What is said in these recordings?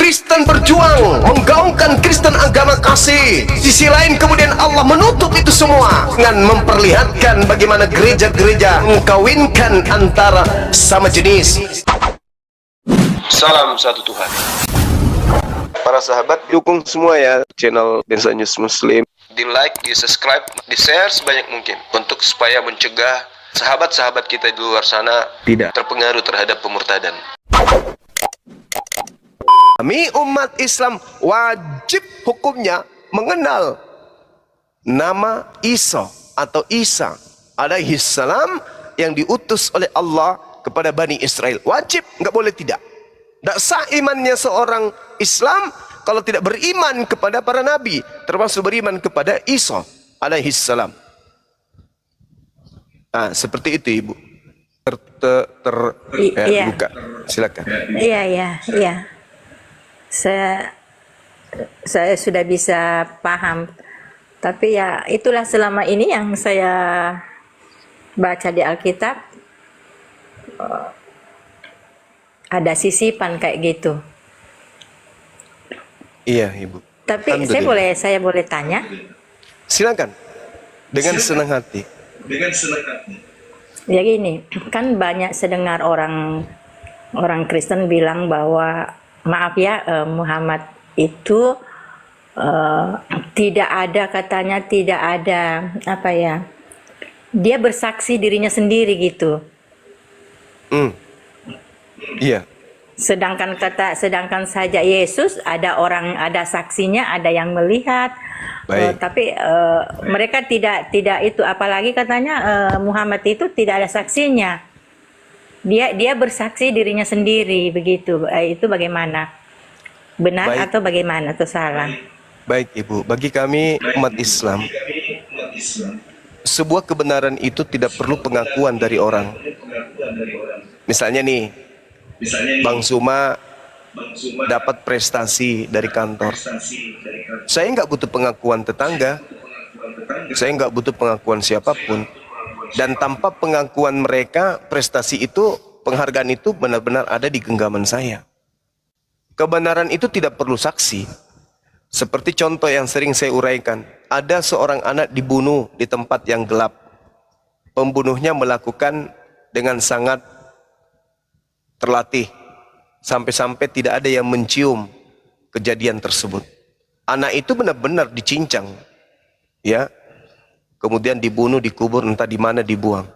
Kristen berjuang menggaungkan Kristen agama kasih. Sisi lain kemudian Allah menutup itu semua dengan memperlihatkan bagaimana gereja-gereja mengkawinkan antara sama jenis. Salam satu Tuhan. Para sahabat, dukung semua ya channel Densa News Muslim. Di like, di subscribe, di share sebanyak mungkin untuk supaya mencegah sahabat-sahabat kita di luar sana tidak terpengaruh terhadap pemurtadan. Kami umat Islam wajib hukumnya mengenal nama Isa atau Isa alaihi salam yang diutus oleh Allah kepada Bani Israel. Wajib, nggak boleh tidak. Tidak sah imannya seorang Islam kalau tidak beriman kepada para nabi, termasuk beriman kepada Isa alaihi salam. Seperti itu Ibu. Iya. Buka. Silakan. Iya. Saya sudah bisa paham, tapi ya itulah selama ini yang saya baca di Alkitab, ada sisipan kayak gitu. Iya Ibu. Tapi saya boleh tanya? Silakan. Dengan senang hati. Ya gini, kan banyak sedengar orang Kristen bilang bahwa maaf ya, Muhammad itu tidak ada, katanya tidak ada apa ya, dia bersaksi dirinya sendiri gitu. Iya. Sedangkan saja Yesus ada saksinya, ada yang melihat. Tapi mereka tidak itu, apalagi katanya Muhammad itu tidak ada saksinya. Dia bersaksi dirinya sendiri begitu. Itu bagaimana? Benar atau bagaimana, atau salah? Baik Ibu, bagi kami umat Islam, sebuah kebenaran itu tidak perlu pengakuan dari orang. Misalnya nih, Bang Suma dapat prestasi dari kantor. Saya nggak butuh pengakuan tetangga, saya nggak butuh pengakuan siapapun. Dan tanpa pengakuan mereka, prestasi itu, penghargaan itu benar-benar ada di genggaman saya. Kebenaran itu tidak perlu saksi. Seperti contoh yang sering saya uraikan, ada seorang anak dibunuh di tempat yang gelap. Pembunuhnya melakukan dengan sangat terlatih, sampai-sampai tidak ada yang mencium kejadian tersebut. Anak itu benar-benar dicincang, ya, kemudian dibunuh, dikubur, entah di mana dibuang.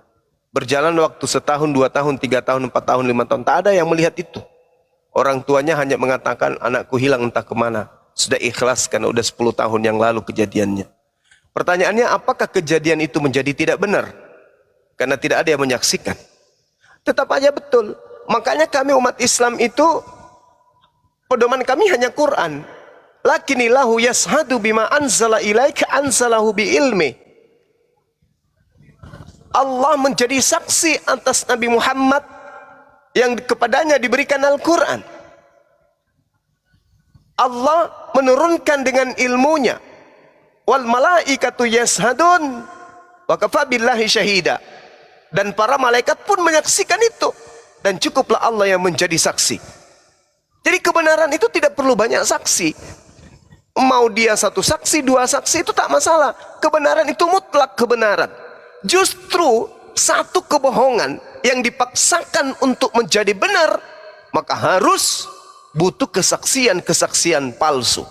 Berjalan waktu 1 tahun, 2 tahun, 3 tahun, 4 tahun, 5 tahun, tak ada yang melihat itu. Orang tuanya hanya mengatakan anakku hilang entah kemana. Sudah ikhlas karena udah 10 tahun yang lalu kejadiannya. Pertanyaannya, apakah kejadian itu menjadi tidak benar? Karena tidak ada yang menyaksikan. Tetap aja betul. Makanya kami umat Islam itu, pedoman kami hanya Quran. Lakinillahu yashhadu bima anzala ilaika anzalahu bi ilmi. Allah menjadi saksi atas Nabi Muhammad yang kepadanya diberikan Al-Quran. Allah menurunkan dengan ilmunya. Wal malaikatu yashhadun wa kafa billahi syahida. Dan para malaikat pun menyaksikan itu. Dan cukuplah Allah yang menjadi saksi. Jadi kebenaran itu tidak perlu banyak saksi. Mau dia 1 saksi, 2 saksi, itu tak masalah. Kebenaran itu mutlak kebenaran. Justru satu kebohongan yang dipaksakan untuk menjadi benar, maka harus butuh kesaksian-kesaksian palsu.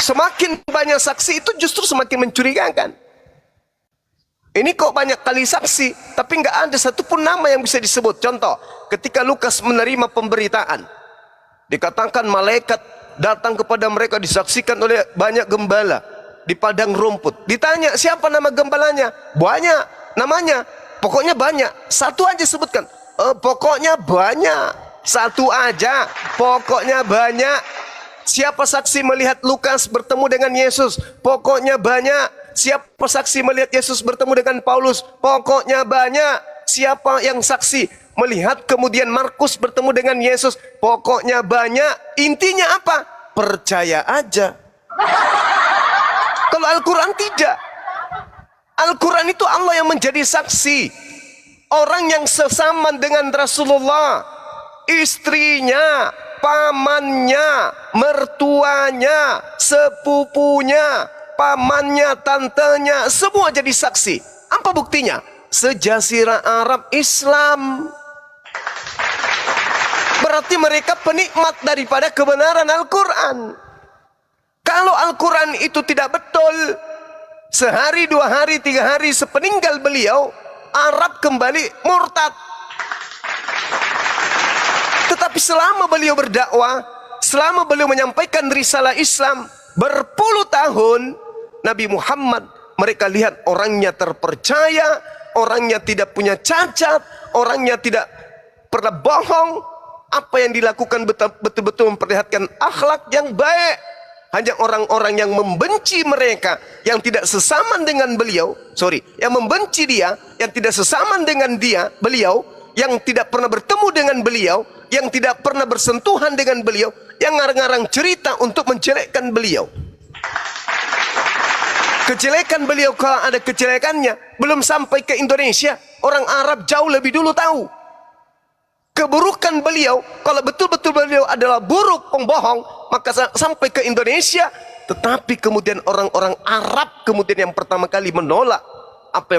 Semakin banyak saksi itu justru semakin mencurigakan. Ini kok banyak kali saksi, tapi nggak ada satupun nama yang bisa disebut. Contoh, ketika Lukas menerima pemberitaan, dikatakan malaikat datang kepada mereka, disaksikan oleh banyak gembala di padang rumput. Ditanya, siapa nama gembalanya? Banyak namanya, pokoknya banyak. Satu aja sebutkan. Pokoknya banyak. Satu aja, pokoknya banyak. Siapa saksi melihat Lukas bertemu dengan Yesus? Pokoknya banyak. Siapa saksi melihat Yesus bertemu dengan Paulus? Pokoknya banyak. Siapa yang saksi melihat kemudian Markus bertemu dengan Yesus? Pokoknya banyak. Intinya apa? Percaya aja. Kalau Al-Quran tidak. Al-Quran itu Allah yang menjadi saksi. Orang yang sesaman dengan Rasulullah, istrinya, pamannya, mertuanya, sepupunya, pamannya, tantenya, semua jadi saksi. Apa buktinya? Sejazirah Arab Islam. Berarti mereka penikmat daripada kebenaran Al-Quran. Kalau Al-Quran itu tidak betul, sehari, 2 hari, 3 hari sepeninggal beliau, Arab kembali murtad. Tetapi selama beliau berdakwah, selama beliau menyampaikan risalah Islam, berpuluh tahun, Nabi Muhammad, mereka lihat orangnya terpercaya, orangnya tidak punya cacat, orangnya tidak pernah bohong. Apa yang dilakukan betul-betul memperlihatkan akhlak yang baik. Hanya orang-orang yang membenci mereka, yang tidak sesaman dengan beliau, yang membenci dia, yang tidak sesaman dengan beliau, yang tidak pernah bertemu dengan beliau, yang tidak pernah bersentuhan dengan beliau, yang ngarang-ngarang cerita untuk menjelekkan beliau. Kejelekan beliau, kalau ada kejelekannya, belum sampai ke Indonesia, orang Arab jauh lebih dulu tahu. Keburukan beliau, kalau betul-betul beliau adalah buruk, pembohong, maka sampai ke Indonesia. Tetapi kemudian orang-orang Arab kemudian yang pertama kali menolak apa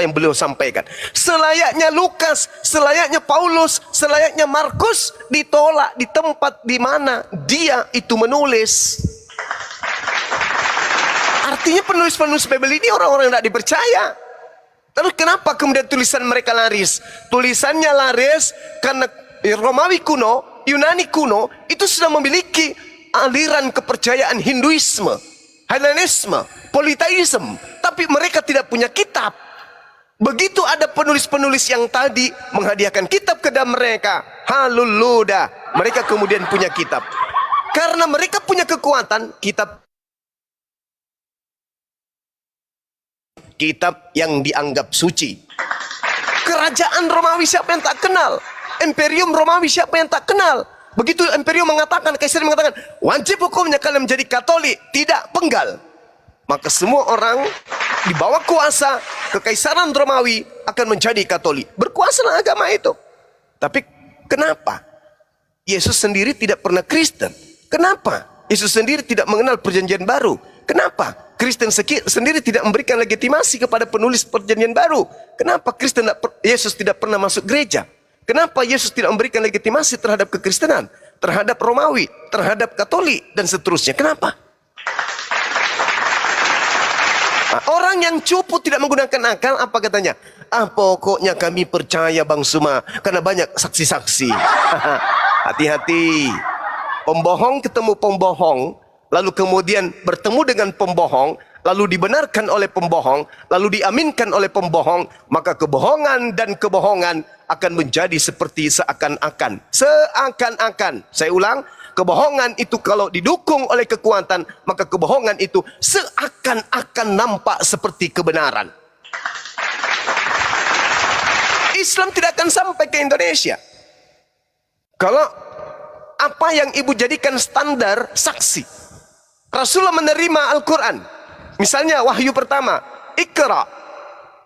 yang beliau sampaikan. Selayaknya Lukas, selayaknya Paulus, selayaknya Markus ditolak di tempat di mana dia itu menulis. Artinya penulis-penulis Bible ini orang-orang yang tidak dipercaya. Lalu kenapa kemudian tulisan mereka laris? Tulisannya laris karena Romawi kuno, Yunani kuno itu sudah memiliki aliran kepercayaan Hinduisme, Hellenisme, Politeisme, tapi mereka tidak punya kitab. Begitu ada penulis-penulis yang tadi menghadiahkan kitab kepada mereka, haluluda, mereka kemudian punya kitab. Karena mereka punya kekuatan, kitab yang dianggap suci. Kerajaan Romawi siapa yang tak kenal? Imperium Romawi siapa yang tak kenal? Begitu Imperium mengatakan, Kaisar mengatakan, wajib hukumnya kalian menjadi Katolik, tidak penggal. Maka semua orang di bawah kuasa Kekaisaran Romawi akan menjadi Katolik. Berkuasalah agama itu. Tapi kenapa Yesus sendiri tidak pernah Kristen? Kenapa Yesus sendiri tidak mengenal perjanjian baru? Kenapa Kristen sendiri tidak memberikan legitimasi kepada penulis perjanjian baru? Kenapa Yesus tidak pernah masuk gereja? Kenapa Yesus tidak memberikan legitimasi terhadap kekristenan, terhadap Romawi, terhadap Katolik, dan seterusnya? Kenapa? Nah, orang yang cupu tidak menggunakan akal, apa katanya? Pokoknya kami percaya Bang Suma, karena banyak saksi-saksi. Hati-hati. Pembohong ketemu pembohong, lalu kemudian bertemu dengan pembohong, lalu dibenarkan oleh pembohong, lalu diaminkan oleh pembohong, maka kebohongan dan kebohongan akan menjadi seperti seakan-akan. Seakan-akan. Saya ulang, kebohongan itu kalau didukung oleh kekuatan, maka kebohongan itu seakan-akan nampak seperti kebenaran. Islam tidak akan sampai ke Indonesia kalau apa yang ibu jadikan standar saksi. Rasulullah menerima Al-Quran. Misalnya wahyu pertama, Iqra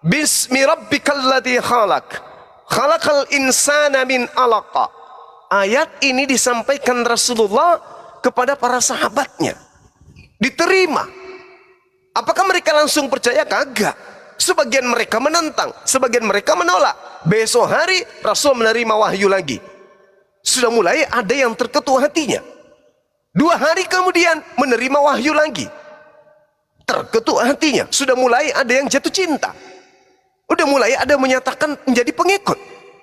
bismi rabbikal ladzi khalaq, khalaqal insana min alaqa. Ayat ini disampaikan Rasulullah kepada para sahabatnya. Diterima. Apakah mereka langsung percaya? Kagak. Sebagian mereka menentang, sebagian mereka menolak. Besok hari Rasul menerima wahyu lagi. Sudah mulai ada yang terketuk hatinya. 2 hari kemudian menerima wahyu lagi. Terketuk hatinya. Sudah mulai ada yang jatuh cinta. Udah mulai ada yang menyatakan menjadi pengikut.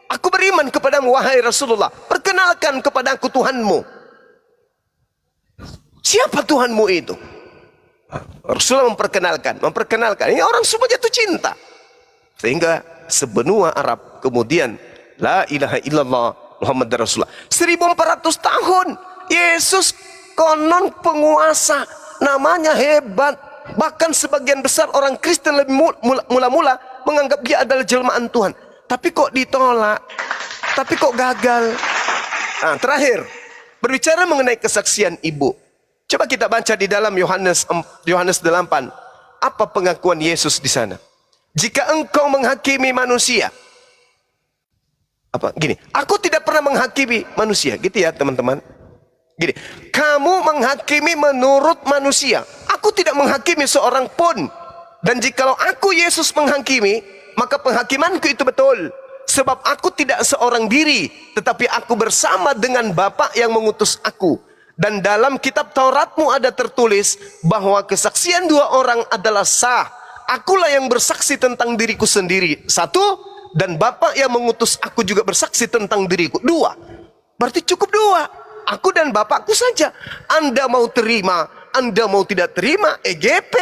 Aku beriman kepadamu wahai Rasulullah. Perkenalkan kepada aku Tuhanmu. Siapa Tuhanmu itu? Rasulullah memperkenalkan. Ini orang semua jatuh cinta. Sehingga sebenua Arab kemudian la ilaha illallah Muhammad Rasulullah. 1400 tahun Yesus konon penguasa, namanya hebat. Bahkan sebagian besar orang Kristen lebih mula-mula menganggap dia adalah jelmaan Tuhan. Tapi kok ditolak? Tapi kok gagal? Nah, terakhir, berbicara mengenai kesaksian ibu. Coba kita baca di dalam Yohanes 8. Apa pengakuan Yesus di sana? Jika engkau menghakimi manusia, Gini, aku tidak pernah menghakimi manusia, gitu ya teman-teman. Gini, kamu menghakimi menurut manusia. Aku tidak menghakimi seorang pun. Dan jikalau aku Yesus menghakimi, maka penghakimanku itu betul. Sebab aku tidak seorang diri, tetapi aku bersama dengan Bapa yang mengutus aku. Dan dalam kitab Tauratmu ada tertulis bahwa kesaksian dua orang adalah sah. Akulah yang bersaksi tentang diriku sendiri, satu, dan Bapa yang mengutus aku juga bersaksi tentang diriku, dua. Berarti cukup dua. Aku dan Bapakku saja. Anda mau terima, Anda mau tidak terima, EGP.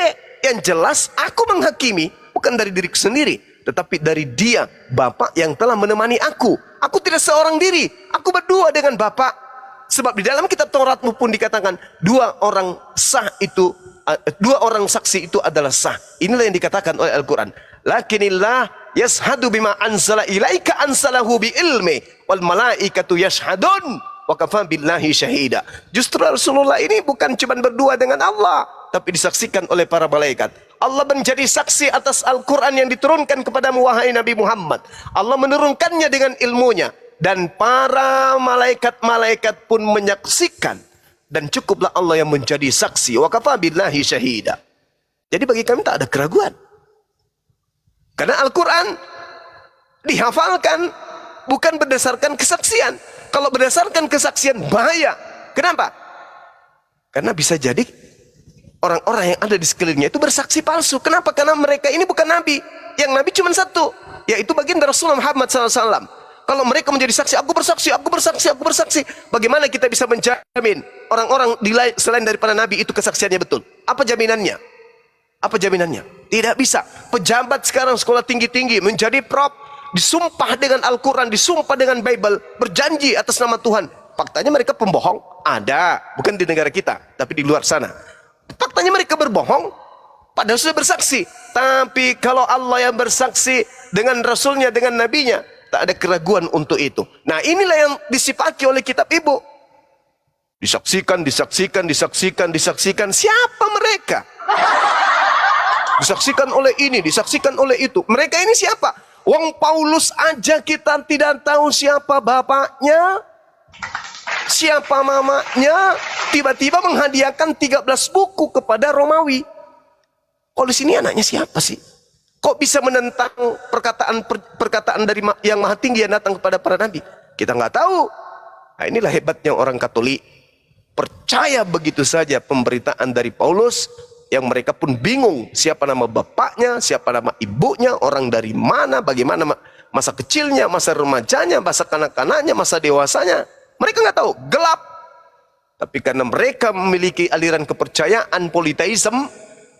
Yang jelas aku menghakimi bukan dari diriku sendiri, tetapi dari Dia, Bapa yang telah menemani aku. Aku tidak seorang diri, aku berdua dengan Bapa. Sebab di dalam kitab Tauratmu pun dikatakan dua orang saksi itu adalah sah. Inilah yang dikatakan oleh Al-Quran. Lakinillah yashhadu bima anzala ilaika anzalahu bi ilmi wal malaikatu yashhadun wa kafa billahi syahida. Justru Rasulullah ini bukan cuma berdua dengan Allah, tapi disaksikan oleh para malaikat. Allah menjadi saksi atas Al-Quran yang diturunkan kepadamu wahai Nabi Muhammad. Allah menurunkannya dengan ilmunya, dan para malaikat-malaikat pun menyaksikan, dan cukuplah Allah yang menjadi saksi. Wa kafa billahi syahida. Jadi bagi kami tak ada keraguan, karena Al-Quran dihafalkan bukan berdasarkan kesaksian. Kalau berdasarkan kesaksian bahaya. Kenapa? Karena bisa jadi orang-orang yang ada di sekelilingnya itu bersaksi palsu. Kenapa? Karena mereka ini bukan nabi. Yang nabi cuma satu, yaitu baginda Rasulullah Muhammad SAW. Kalau mereka menjadi saksi, aku bersaksi, aku bersaksi, aku bersaksi, bagaimana kita bisa menjamin orang-orang selain daripada nabi itu kesaksiannya betul? Apa jaminannya? Apa jaminannya? Tidak bisa. Pejabat sekarang sekolah tinggi-tinggi menjadi prop, disumpah dengan Al-Quran, disumpah dengan Bible, berjanji atas nama Tuhan. Faktanya mereka pembohong. Ada, bukan di negara kita, tapi di luar sana. Faktanya mereka berbohong, padahal sudah bersaksi. Tapi kalau Allah yang bersaksi dengan Rasulnya, dengan Nabinya, tak ada keraguan untuk itu. Nah, inilah yang disifati oleh kitab Ibu. Disaksikan, disaksikan, disaksikan, disaksikan. Siapa mereka? Disaksikan oleh ini, disaksikan oleh itu. Mereka ini siapa? Wong Paulus aja kita tidak tahu siapa bapaknya, siapa mamanya. Tiba-tiba menghadiahkan 13 buku kepada Romawi. Paulus ini anaknya siapa sih? Kok bisa menentang perkataan dari yang maha tinggi yang datang kepada para nabi? Kita nggak tahu. Nah, inilah hebatnya orang Katolik. Percaya begitu saja pemberitaan dari Paulus, yang mereka pun bingung siapa nama bapaknya, siapa nama ibunya, orang dari mana, bagaimana masa kecilnya, masa remajanya, masa kanak-kanaknya, masa dewasanya. Mereka nggak tahu, gelap. Tapi karena mereka memiliki aliran kepercayaan politeisme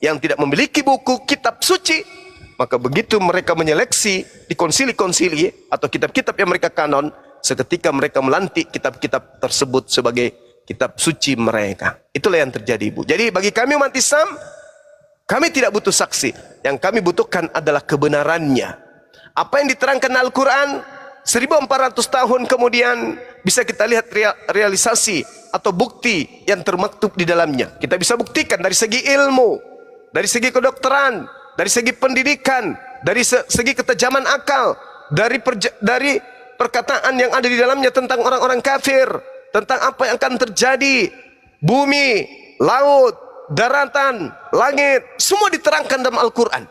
yang tidak memiliki buku kitab suci, maka begitu mereka menyeleksi di konsili-konsili atau kitab-kitab yang mereka kanon, seketika mereka melantik kitab-kitab tersebut sebagai kitab suci mereka. Itulah yang terjadi, Ibu. Jadi bagi kami umat Islam, kami tidak butuh saksi. Yang kami butuhkan adalah kebenarannya. Apa yang diterangkan Al-Quran 1400 tahun kemudian bisa kita lihat realisasi atau bukti yang termaktub di dalamnya. Kita bisa buktikan dari segi ilmu, dari segi kedokteran, dari segi pendidikan, dari segi ketajaman akal, dari perkataan yang ada di dalamnya tentang orang-orang kafir, tentang apa yang akan terjadi, bumi, laut, daratan, langit, semua diterangkan dalam Al-Quran.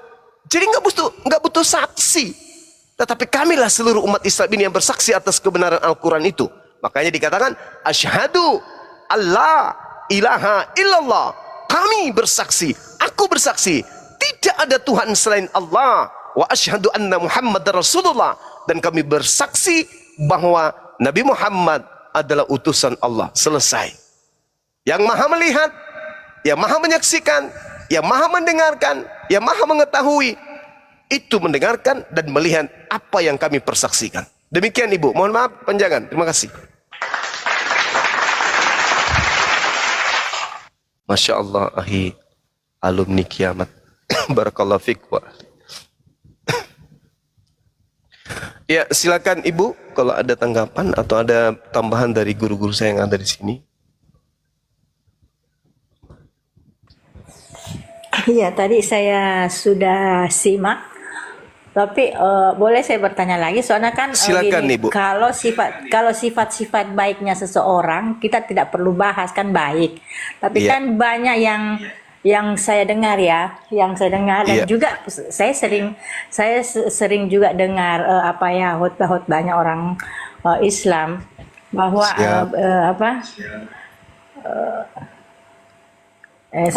Jadi nggak butuh saksi. Tetapi kamilah seluruh umat Islam ini yang bersaksi atas kebenaran Al-Quran itu. Makanya dikatakan asyhadu alla ilaha illallah. Kami bersaksi, aku bersaksi, tidak ada Tuhan selain Allah. Wa asyhadu anna Muhammad Rasulullah. Dan kami bersaksi bahwa Nabi Muhammad adalah utusan Allah. Selesai. Yang maha melihat, yang maha menyaksikan, yang maha mendengarkan, yang maha mengetahui, itu mendengarkan dan melihat apa yang kami persaksikan. Demikian Ibu, mohon maaf panjangan. Terima kasih. Masya Allah, ahi alumni kiamat. Barakallahu fiik. Ya, silakan Ibu kalau ada tanggapan atau ada tambahan dari guru-guru saya yang ada di sini. Iya, tadi saya sudah simak Tapi boleh saya bertanya lagi, soalnya kan Silakan, gini, Ibu. kalau sifat-sifat baiknya seseorang kita tidak perlu bahas kan baik. Tapi Iya. kan banyak yang saya dengar ya, yang saya dengar dan Iya. juga saya sering juga dengar apa ya khotbah-khotbahnya orang Islam bahwa Siap. eh,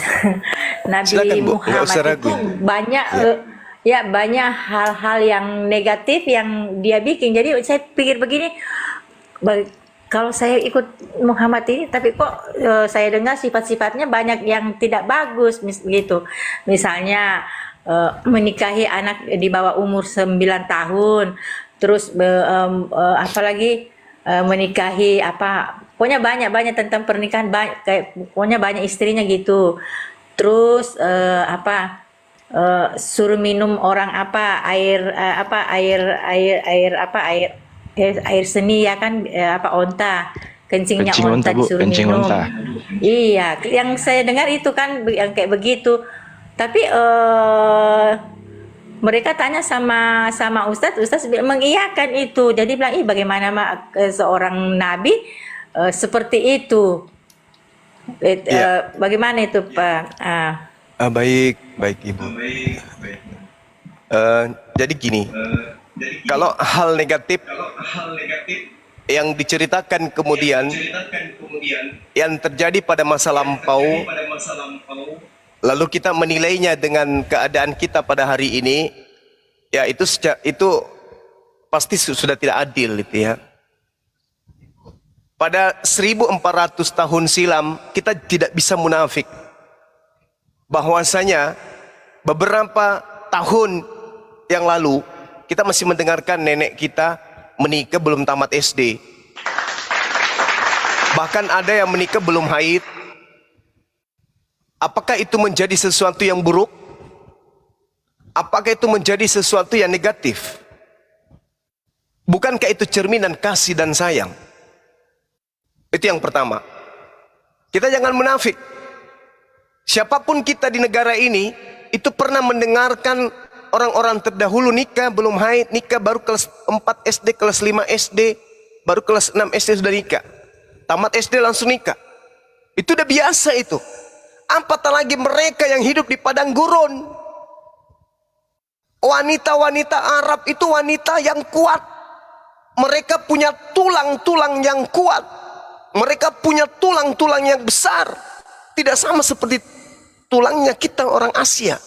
Nabi Silakan, Bu. Nggak usah Muhammad ragu. itu banyak Iya. ya banyak hal-hal yang negatif yang dia bikin. Jadi saya pikir begini, kalau saya ikut Muhammad ini, tapi kok saya dengar sifat-sifatnya banyak yang tidak bagus, gitu. Misalnya menikahi anak di bawah umur 9 tahun, terus apalagi menikahi pokoknya banyak tentang pernikahan, kayak pokoknya banyak istrinya gitu. Terus suruh minum orang air seni ya kan, onta, kencingnya Kencing onta onta, Bu. disuruh Kencing minum. onta. Iya, yang saya dengar itu kan yang kayak begitu. Tapi mereka tanya sama Ustadz mengiyakan itu. Jadi bilang, bagaimana seorang nabi seperti itu? Iya. Bagaimana itu, Pak? Baik, baik Ibu. Jadi gini, kalau hal negatif yang diceritakan kemudian yang terjadi pada masa lampau, lalu kita menilainya dengan keadaan kita pada hari ini, ya itu pasti sudah tidak adil itu ya. Pada 1400 tahun silam kita tidak bisa munafik bahwasanya beberapa tahun yang lalu kita masih mendengarkan nenek kita menikah belum tamat SD. Bahkan ada yang menikah belum haid. Apakah itu menjadi sesuatu yang buruk? Apakah itu menjadi sesuatu yang negatif? Bukankah itu cerminan kasih dan sayang? Itu yang pertama. Kita jangan munafik. Siapapun kita di negara ini itu pernah mendengarkan orang-orang terdahulu nikah belum haid, nikah baru kelas 4 SD, kelas 5 SD, baru kelas 6 SD sudah nikah. Tamat SD langsung nikah. Itu udah biasa itu. Apatah lagi mereka yang hidup di padang gurun. Wanita-wanita Arab itu wanita yang kuat. Mereka punya tulang-tulang yang kuat. Mereka punya tulang-tulang yang besar. Tidak sama seperti tulangnya kita orang Asia.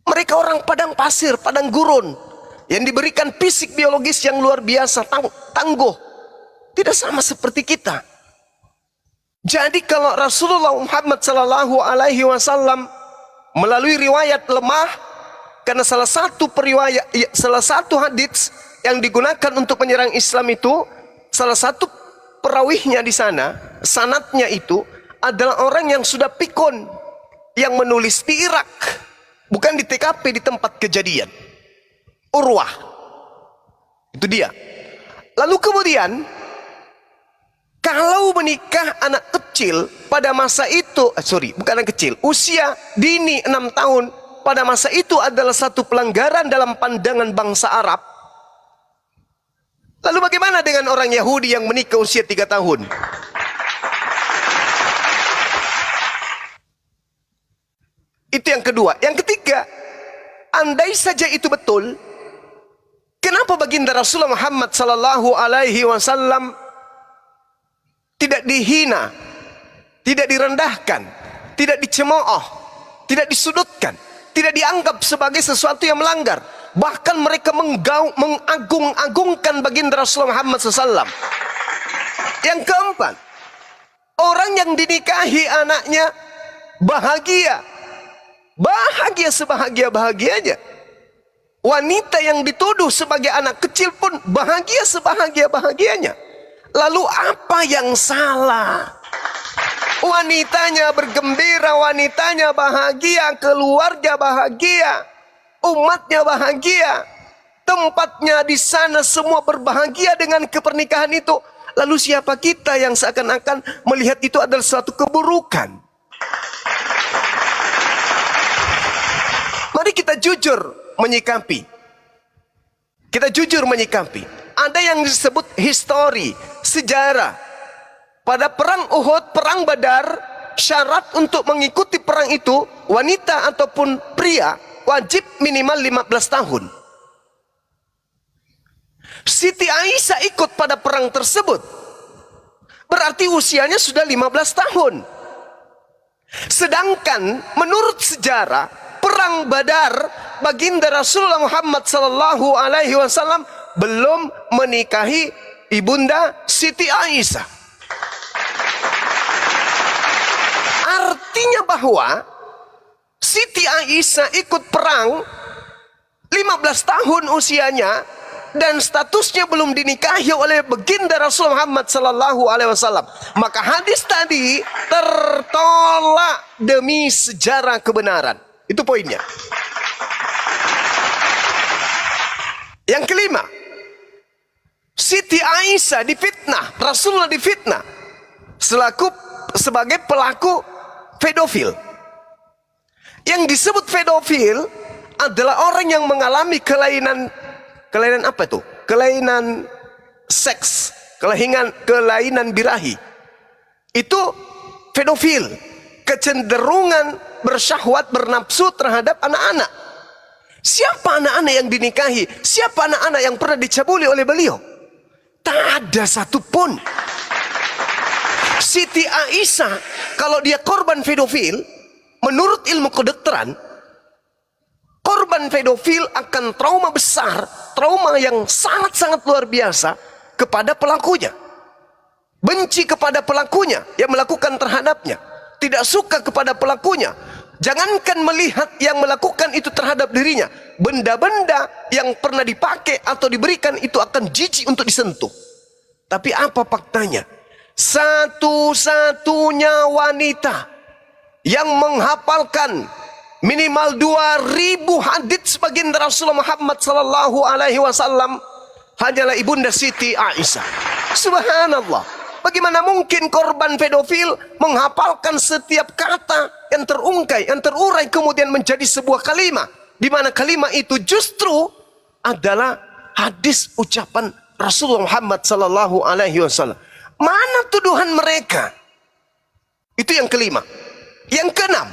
Mereka orang padang pasir, padang gurun, yang diberikan fisik biologis yang luar biasa, tangguh. Tidak sama seperti kita. Jadi kalau Rasulullah Muhammad sallallahu alaihi wasallam melalui riwayat lemah, karena salah satu hadits yang digunakan untuk menyerang Islam itu, salah satu perawihnya di sana, sanadnya itu adalah orang yang sudah pikun, yang menulis di Irak, bukan di TKP, di tempat kejadian. Urwah, itu dia. Lalu kemudian, kalau menikah anak kecil pada masa itu, bukan anak kecil, usia dini 6 tahun, pada masa itu adalah satu pelanggaran dalam pandangan bangsa Arab. Lalu bagaimana dengan orang Yahudi yang menikah usia 3 tahun? Itu yang kedua. Yang ketiga, andai saja itu betul, kenapa baginda Rasulullah Muhammad sallallahu alaihi wasallam tidak dihina, tidak direndahkan, tidak dicemooh, tidak disudutkan, tidak dianggap sebagai sesuatu yang melanggar? Bahkan mereka mengagung-agungkan baginda Rasulullah Muhammad SAW. Yang keempat, orang yang dinikahi anaknya bahagia, bahagia sebahagia-bahagianya. Wanita yang dituduh sebagai anak kecil pun bahagia sebahagia-bahagianya. Lalu apa yang salah? Wanitanya bergembira, wanitanya bahagia, keluarga bahagia, umatnya bahagia, tempatnya di sana semua berbahagia dengan kepernikahan itu. Lalu siapa kita yang seakan-akan melihat itu adalah suatu keburukan? Mari kita jujur menyikapi. Kita jujur menyikapi. Ada yang disebut histori, sejarah. Pada perang Uhud, perang Badar, syarat untuk mengikuti perang itu, wanita ataupun pria wajib minimal 15 tahun. Siti Aisyah ikut pada perang tersebut. Berarti usianya sudah 15 tahun. Sedangkan menurut sejarah perang Badar, baginda Rasulullah Muhammad sallallahu alaihi wasallam belum menikahi ibunda Siti Aisyah. Artinya bahwa Siti Aisyah ikut perang 15 tahun usianya dan statusnya belum dinikahi oleh baginda Rasul Muhammad sallallahu alaihi wasallam. Maka hadis tadi tertolak demi sejarah kebenaran. Itu poinnya. Yang kelima, Siti Aisyah difitnah, Rasulullah difitnah sebagai pelaku pedofil. Yang disebut pedofil adalah orang yang mengalami kelainan apa itu? Kelainan seks, kelainan birahi. Itu pedofil, kecenderungan bersyahwat, bernafsu terhadap anak-anak. Siapa anak-anak yang dinikahi? Siapa anak-anak yang pernah dicabuli oleh beliau? Tak ada satupun. Siti Aisyah, kalau dia korban pedofil, menurut ilmu kedokteran, korban pedofil akan trauma besar, trauma yang sangat-sangat luar biasa kepada pelakunya. Benci kepada pelakunya yang melakukan terhadapnya. Tidak suka kepada pelakunya. Jangankan melihat yang melakukan itu terhadap dirinya. Benda-benda yang pernah dipakai atau diberikan itu akan jijik untuk disentuh. Tapi apa faktanya? Satu-satunya wanita yang menghafalkan minimal 2000 hadits baginda Rasulullah Muhammad sallallahu alaihi wasallam hanyalah ibunda Siti Aisyah. Subhanallah. Bagaimana mungkin korban pedofil menghafalkan setiap kata yang terungkai, yang terurai kemudian menjadi sebuah kalimat, di mana kalimat itu justru adalah hadis ucapan Rasulullah Muhammad sallallahu alaihi wasallam. Mana tuduhan mereka? Itu yang kelima. Yang keenam,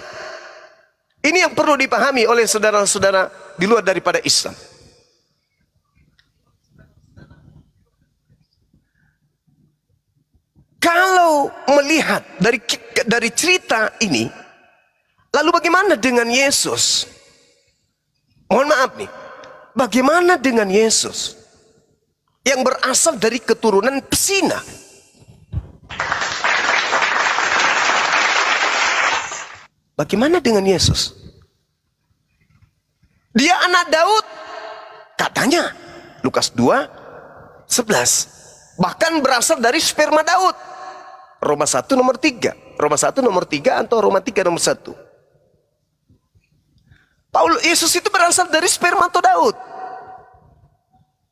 ini yang perlu dipahami oleh saudara-saudara di luar daripada Islam. Kalau melihat dari cerita ini, lalu bagaimana dengan Yesus? Mohon maaf nih, bagaimana dengan Yesus yang berasal dari keturunan pesina? Bagaimana dengan Yesus? Dia anak Daud, katanya Lukas 2:11. Bahkan berasal dari sperma Daud. Roma 1 nomor 3. Roma 1 nomor 3 atau Roma 3 nomor 1. Yesus itu berasal dari spermato Daud.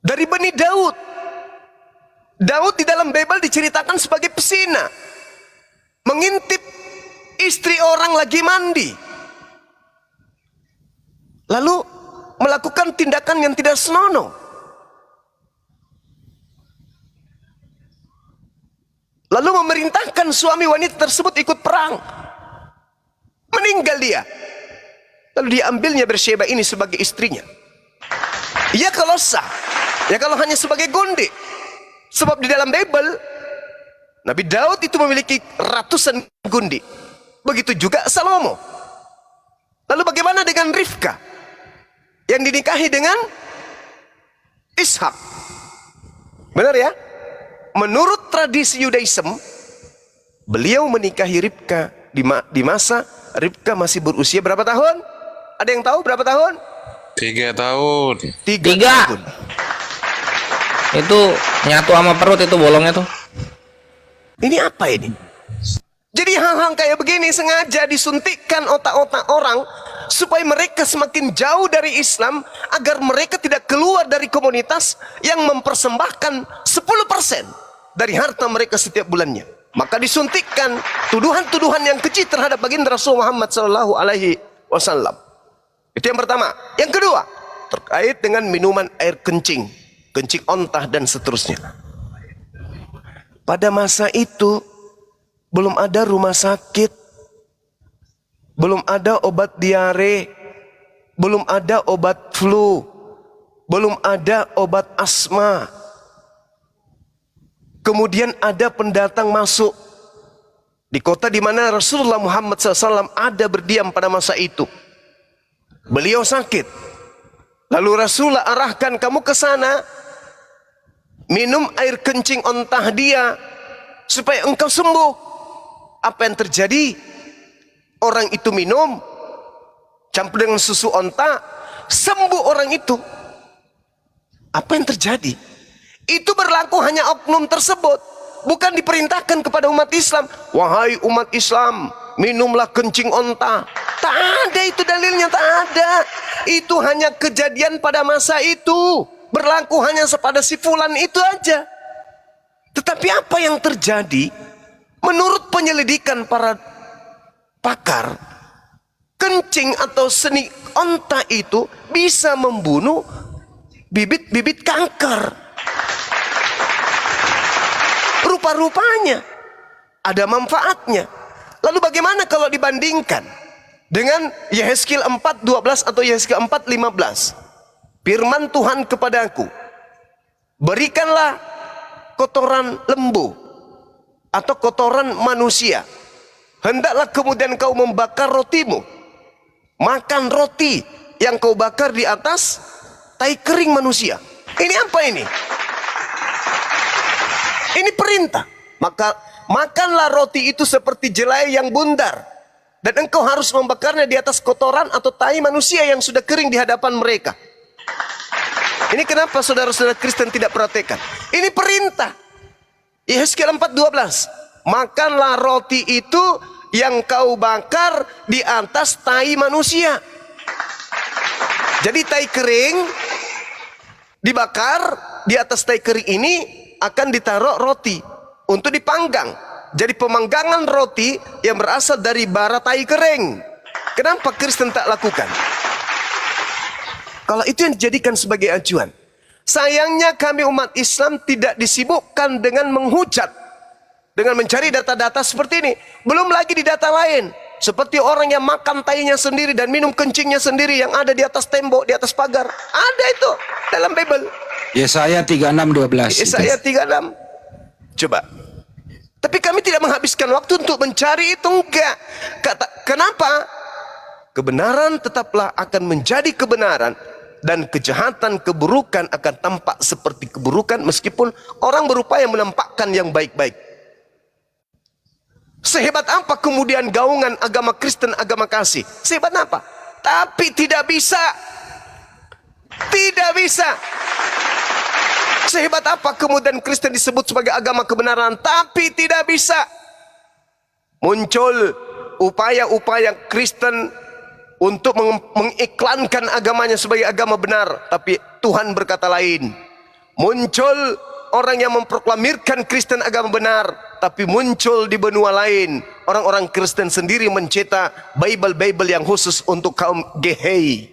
Dari benih Daud. Daud di dalam Bible diceritakan sebagai pesina. Mengintip istri orang lagi mandi. Lalu melakukan tindakan yang tidak senonoh. Lalu memerintahkan suami wanita tersebut ikut perang. Meninggal dia. Lalu diambilnya Bersyeba ini sebagai istrinya. Ya kalau sah. Ya kalau hanya sebagai gonde. Sebab di dalam Bible, Nabi Daud itu memiliki ratusan gonde. Begitu juga Salomo. Lalu bagaimana dengan Rifka? Yang dinikahi dengan Ishak. Benar ya? Menurut tradisi Yudaism, beliau menikahi Ribka di masa Ribka masih berusia berapa tahun? Ada yang tahu berapa tahun? 3 tahun. 3 tahun. Itu nyatu sama perut itu bolongnya tuh. Ini apa ini? Jadi hal-hal kayak begini sengaja disuntikkan otak-otak orang supaya mereka semakin jauh dari Islam, agar mereka tidak keluar dari komunitas yang mempersembahkan 10% dari harta mereka setiap bulannya. Maka disuntikkan tuduhan-tuduhan yang keji terhadap baginda Rasul Muhammad sallallahu alaihi wasallam. Itu yang pertama. Yang kedua, terkait dengan minuman air kencing, kencing ontah dan seterusnya. Pada masa itu belum ada rumah sakit, belum ada obat diare, belum ada obat flu, belum ada obat asma. Kemudian ada pendatang masuk di kota di mana Rasulullah Muhammad SAW ada berdiam pada masa itu. Beliau sakit. Lalu Rasulullah arahkan, kamu ke sana, minum air kencing ontah dia supaya engkau sembuh. Apa yang terjadi? Orang itu minum campur dengan susu onta, sembuh orang itu. Apa yang terjadi? Itu berlaku hanya oknum tersebut, bukan diperintahkan kepada umat Islam. Wahai umat Islam, minumlah kencing onta. Tak ada itu dalilnya, tak ada. Itu hanya kejadian pada masa itu, berlaku hanya pada si fulan itu aja. Tetapi apa yang terjadi? Menurut penyelidikan para pakar, kencing atau seni onta itu bisa membunuh bibit-bibit kanker. Rupa-rupanya ada manfaatnya. Lalu bagaimana kalau dibandingkan dengan Yehezkiel 4:12 atau Yehezkiel 4:15? Firman Tuhan kepadaku, berikanlah kotoran lembu atau kotoran manusia, hendaklah kemudian kau membakar rotimu, makan roti yang kau bakar di atas tai kering manusia. Ini apa ini? Ini perintah. Maka makanlah roti itu seperti jelai yang bundar, dan engkau harus membakarnya di atas kotoran atau tai manusia yang sudah kering di hadapan mereka. Ini kenapa saudara-saudara Kristen tidak perhatikan? Ini perintah. Yehezkiel 4:12. Makanlah roti itu yang kau bakar di atas tai manusia. Jadi tai kering dibakar, di atas tai kering ini akan ditaruh roti untuk dipanggang. Jadi pemanggangan roti yang berasal dari bara tai kering. Kenapa Kristen tak lakukan? Kalau itu yang dijadikan sebagai acuan. Sayangnya kami umat Islam tidak disibukkan dengan menghujat, dengan mencari data-data seperti ini. Belum lagi di data lain, seperti orang yang makan tainya sendiri dan minum kencingnya sendiri yang ada di atas tembok, di atas pagar. Ada itu dalam Bible. Yesaya 36:12. Yesaya 36. Coba. Tapi kami tidak menghabiskan waktu untuk mencari itu, enggak. Kenapa? Kebenaran tetaplah akan menjadi kebenaran, dan kejahatan, keburukan akan tampak seperti keburukan meskipun orang berupaya menampakkan yang baik-baik. Sehebat apa kemudian gaungan agama Kristen, agama kasih? Sehebat apa? Tapi tidak bisa. Tidak bisa. Sehebat apa kemudian Kristen disebut sebagai agama kebenaran, tapi tidak bisa. Muncul upaya-upaya Kristen untuk mengiklankan agamanya sebagai agama benar, tapi Tuhan berkata lain. Muncul orang yang memproklamirkan Kristen agama benar, tapi muncul di benua lain orang-orang Kristen sendiri mencetak Bible yang khusus untuk kaum Gehei.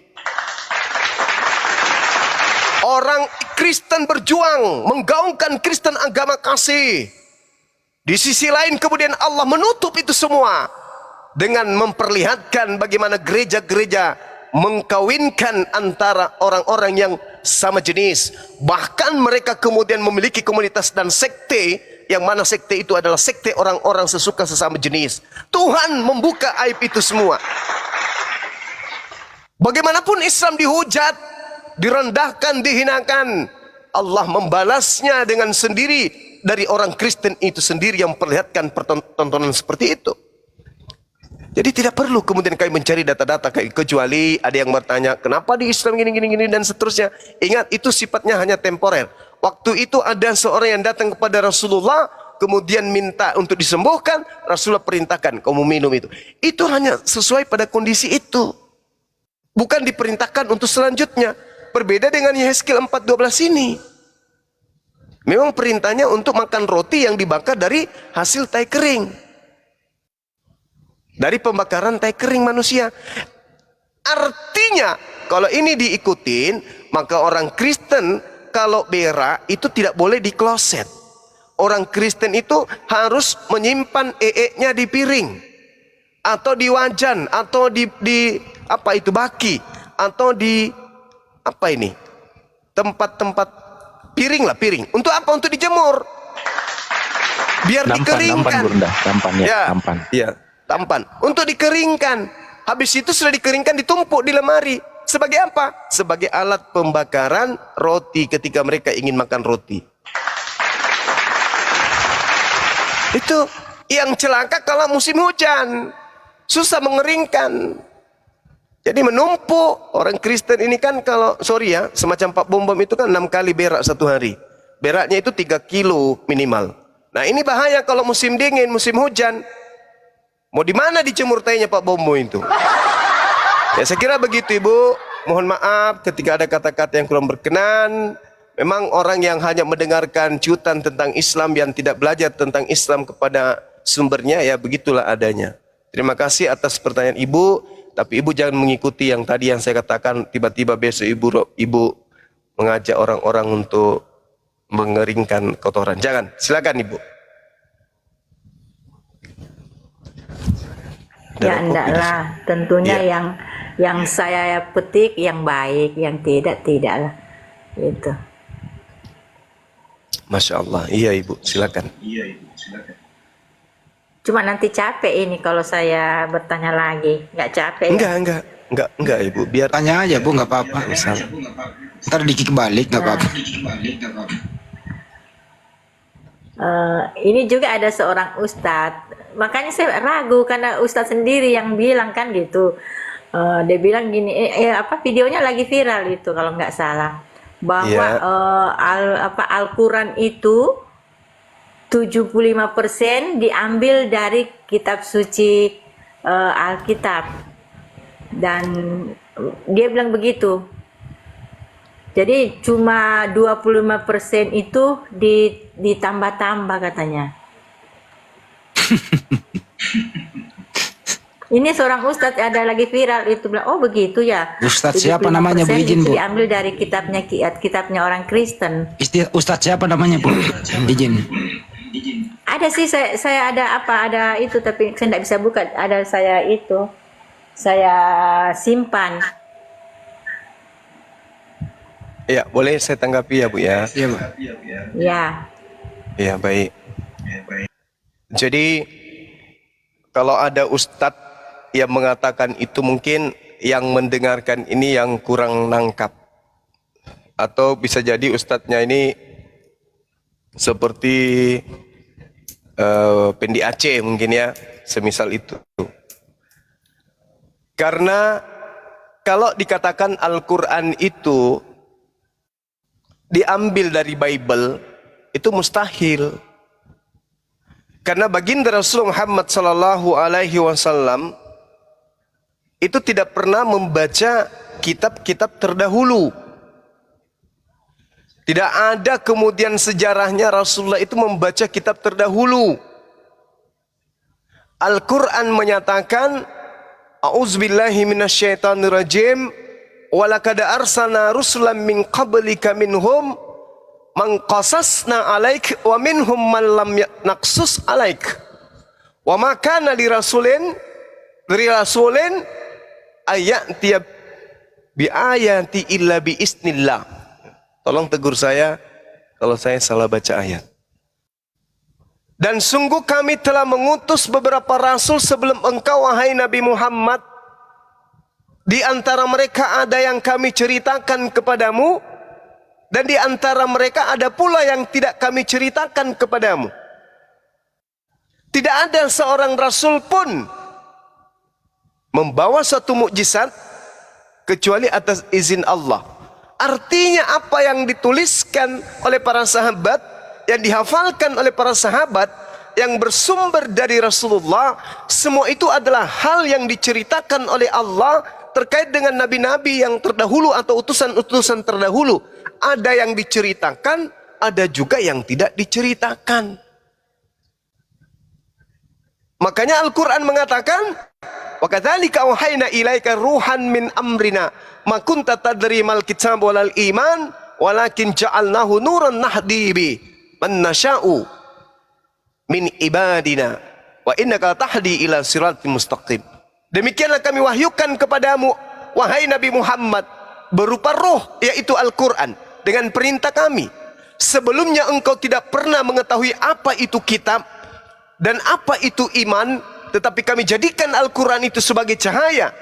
Orang Kristen berjuang menggaungkan Kristen agama kasih. Di sisi lain kemudian Allah menutup itu semua dengan memperlihatkan bagaimana gereja-gereja mengkawinkan antara orang-orang yang sama jenis. Bahkan mereka kemudian memiliki komunitas dan sekte, yang mana sekte itu adalah sekte orang-orang sesuka sesama jenis. Tuhan membuka aib itu semua. Bagaimanapun Islam dihujat, direndahkan, dihinakan, Allah membalasnya dengan sendiri dari orang Kristen itu sendiri yang memperlihatkan pertontonan seperti itu. Jadi tidak perlu kemudian kami mencari data-data, kecuali ada yang bertanya, kenapa di Islam gini dan seterusnya. Ingat, itu sifatnya hanya temporer. Waktu itu ada seorang yang datang kepada Rasulullah, kemudian minta untuk disembuhkan. Rasulullah perintahkan, kamu minum itu. Itu hanya sesuai pada kondisi itu, bukan diperintahkan untuk selanjutnya. Berbeda dengan Yehezkiel 4:12 ini. Memang perintahnya untuk makan roti yang dibakar dari hasil tai kering, dari pembakaran tai kering manusia. Artinya kalau ini diikutin, maka orang Kristen kalau berak itu tidak boleh di kloset. Orang Kristen itu harus menyimpan nya di piring, atau di wajan, atau di apa itu, baki, atau di apa ini, tempat-tempat piring lah, piring. Untuk apa? Untuk dijemur, biar dikeringkan. Nampan Bunda, nampan ya, nampan. Ya, tampan. Untuk dikeringkan. Habis itu sudah dikeringkan, ditumpuk di lemari. Sebagai apa? Sebagai alat pembakaran roti ketika mereka ingin makan roti. Itu yang celaka kalau musim hujan, susah mengeringkan. Jadi menumpuk. Orang Kristen ini kan kalau, sorry ya, semacam Pak Bom itu kan 6 kali berak satu hari. Beraknya itu 3 kilo minimal. Nah ini bahaya kalau musim dingin, musim hujan. Mau di mana dijemur tainya Pak Bombo itu? Ya saya kira begitu Ibu. Mohon maaf ketika ada kata-kata yang kurang berkenan. Memang orang yang hanya mendengarkan ciutan tentang Islam, yang tidak belajar tentang Islam kepada sumbernya, ya begitulah adanya. Terima kasih atas pertanyaan Ibu. Tapi Ibu jangan mengikuti yang tadi yang saya katakan, tiba-tiba besok Ibu mengajak orang-orang untuk mengeringkan kotoran. Jangan, silakan Ibu. Ya enggaklah, tentunya yang saya petik yang baik, yang tidaklah. Itu. Masya Allah, iya Ibu, silakan. Cuma nanti capek ini kalau saya bertanya lagi, nggak capek? Enggak Ibu, biar Tanya aja Bu, nggak apa-apa. Ntar dikik balik, nggak apa-apa. Ini juga ada seorang ustadz, makanya saya ragu karena ustadz sendiri yang bilang kan gitu. Dia bilang gini, videonya lagi viral itu kalau nggak salah, bahwa Al-Quran itu 75% diambil dari kitab suci Alkitab, dan dia bilang begitu. Jadi cuma 25% itu ditambah-tambah katanya. Ini seorang ustadz ada lagi viral itu bilang, oh begitu ya. Ustadz siapa namanya Bu, izin Bu? Diambil dari kitabnya orang Kristen. Ustadz siapa namanya Bu? Izin. Ada sih, saya ada itu, tapi saya tidak bisa buka. Ada saya simpan. ya boleh saya tanggapi ya Bu ya. Iya Bu. Ya baik. Jadi kalau ada ustadz yang mengatakan itu, mungkin yang mendengarkan ini yang kurang nangkap, atau bisa jadi ustadznya ini seperti Pendi Aceh mungkin ya, semisal itu. Karena kalau dikatakan Al-Quran itu diambil dari Bible, itu mustahil. Karena baginda Rasulullah Muhammad sallallahu alaihi wasallam itu tidak pernah membaca kitab-kitab terdahulu. Tidak ada kemudian sejarahnya Rasulullah itu membaca kitab terdahulu. Al-Quran menyatakan, A'udzubillahi minasyaitonirrajim, walaqad arsalna rusulan min qablika minhum man qasasna alaik wa minhum man lam naqsus alaik. Wa ma kana li rasulin ayati bi ayati illa bi isnillah. Tolong tegur saya kalau saya salah baca ayat. Dan sungguh kami telah mengutus beberapa rasul sebelum engkau wahai Nabi Muhammad. Di antara mereka ada yang kami ceritakan kepadamu, dan di antara mereka ada pula yang tidak kami ceritakan kepadamu. Tidak ada seorang rasul pun membawa satu mukjizat kecuali atas izin Allah. Artinya apa yang dituliskan oleh para sahabat, yang dihafalkan oleh para sahabat, yang bersumber dari Rasulullah, semua itu adalah hal yang diceritakan oleh Allah terkait dengan nabi-nabi yang terdahulu atau utusan-utusan terdahulu. Ada yang diceritakan, ada juga yang tidak diceritakan. Makanya Al-Quran mengatakan, Wa kadzalika auhayna ilaika ruhan min amrina ma kunta tadri mal kitab walal iman walakin ja'alnahu nuran nahdi bi man nasha'u min ibadina wa innaka tahdi ila siratal mustaqim. Demikianlah kami wahyukan kepadamu wahai Nabi Muhammad berupa roh, yaitu Al-Quran, dengan perintah kami. Sebelumnya engkau tidak pernah mengetahui apa itu kitab dan apa itu iman, tetapi kami jadikan Al-Quran itu sebagai cahaya.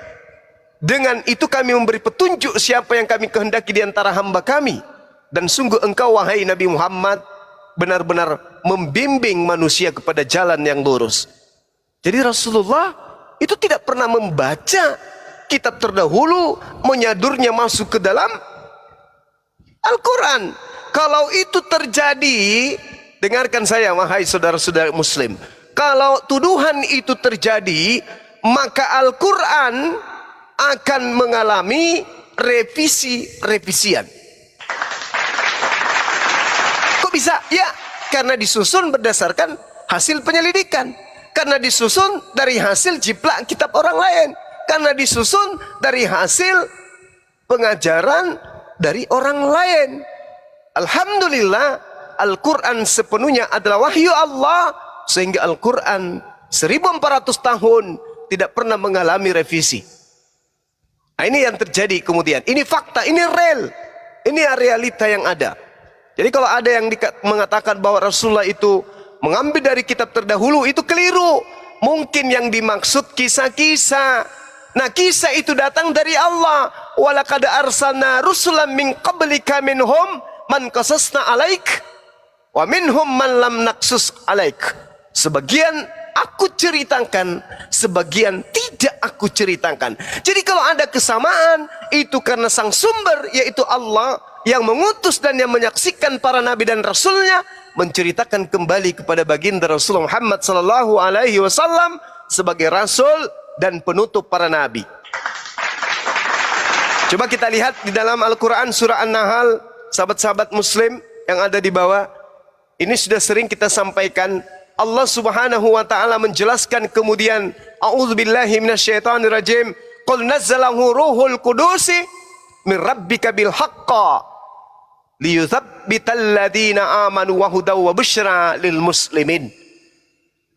Dengan itu kami memberi petunjuk siapa yang kami kehendaki di antara hamba kami. Dan sungguh engkau wahai Nabi Muhammad benar-benar membimbing manusia kepada jalan yang lurus. Jadi Rasulullah itu tidak pernah membaca kitab terdahulu, menyadurnya masuk ke dalam Al-Quran. Kalau itu terjadi, dengarkan saya wahai saudara-saudara muslim, kalau tuduhan itu terjadi, maka Al-Quran akan mengalami revisi-revisian. Kok bisa? Ya, karena disusun berdasarkan hasil penyelidikan, karena disusun dari hasil jiplak kitab orang lain, karena disusun dari hasil pengajaran dari orang lain. Alhamdulillah, Al-Quran sepenuhnya adalah wahyu Allah, sehingga Al-Quran 1400 tahun tidak pernah mengalami revisi. Nah, ini yang terjadi kemudian. Ini fakta, ini real, ini realita yang ada. Jadi kalau ada yang mengatakan bahwa Rasulullah itu mengambil dari kitab terdahulu, itu keliru. Mungkin yang dimaksud kisah-kisah. Nah, kisah itu datang dari Allah. Walaqad arsalna rusulan min qablika minhum man qasasna alaik wa minhum man lam naqsus alaik. Sebagian aku ceritakan, sebagian tidak aku ceritakan. Jadi kalau ada kesamaan, itu karena sang sumber, yaitu Allah, yang mengutus dan yang menyaksikan para nabi dan rasulnya, menceritakan kembali kepada baginda Rasulullah Muhammad sallallahu alaihi wasallam sebagai rasul dan penutup para nabi. Coba kita lihat di dalam Al-Quran surah An-Nahl, sahabat-sahabat muslim yang ada di bawah. Ini sudah sering kita sampaikan. Allah subhanahu wa ta'ala menjelaskan kemudian, a'udzubillahi minasyaitonirrajim, qul nazzalahu ruhul qudusi min rabbika bil haqqa liyutsabbital ladzina amanu wa hudaw wa busyra lil muslimin.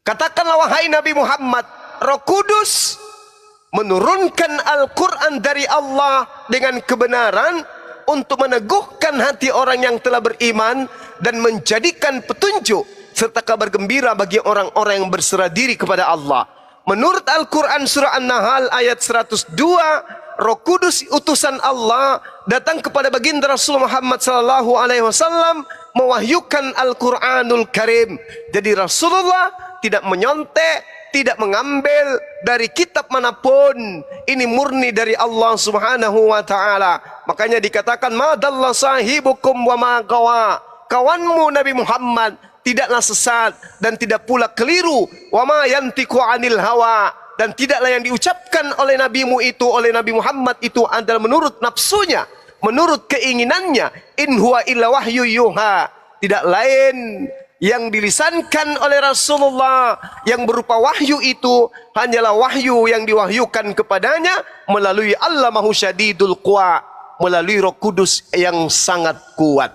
Katakanlah wahai Nabi Muhammad, Roh Kudus menurunkan Al-Quran dari Allah dengan kebenaran untuk meneguhkan hati orang yang telah beriman dan menjadikan petunjuk serta kabar gembira bagi orang-orang yang berserah diri kepada Allah. Menurut Al-Quran surah An-Nahl ayat 102, Roh Kudus utusan Allah datang kepada baginda Rasul Muhammad sallallahu alaihi wasallam mewahyukan Al-Quranul Karim. Jadi Rasulullah tidak menyontek, tidak mengambil dari kitab manapun. Ini murni dari Allah subhanahu wa ta'ala. Makanya dikatakan, madalla sahibukum wa ma gawa. Kawanmu Nabi Muhammad tidaklah sesat dan tidak pula keliru. Wa ma yantiqu anil hawa. Dan tidaklah yang diucapkan oleh nabimu itu, oleh Nabi Muhammad itu adalah menurut nafsunya, menurut keinginannya. In huwa illa wahyu yuha. Tidak lain yang dilisankan oleh Rasulullah yang berupa wahyu itu hanyalah wahyu yang diwahyukan kepadanya melalui Allamahu Syadidul Quwa, melalui Roh Kudus yang sangat kuat.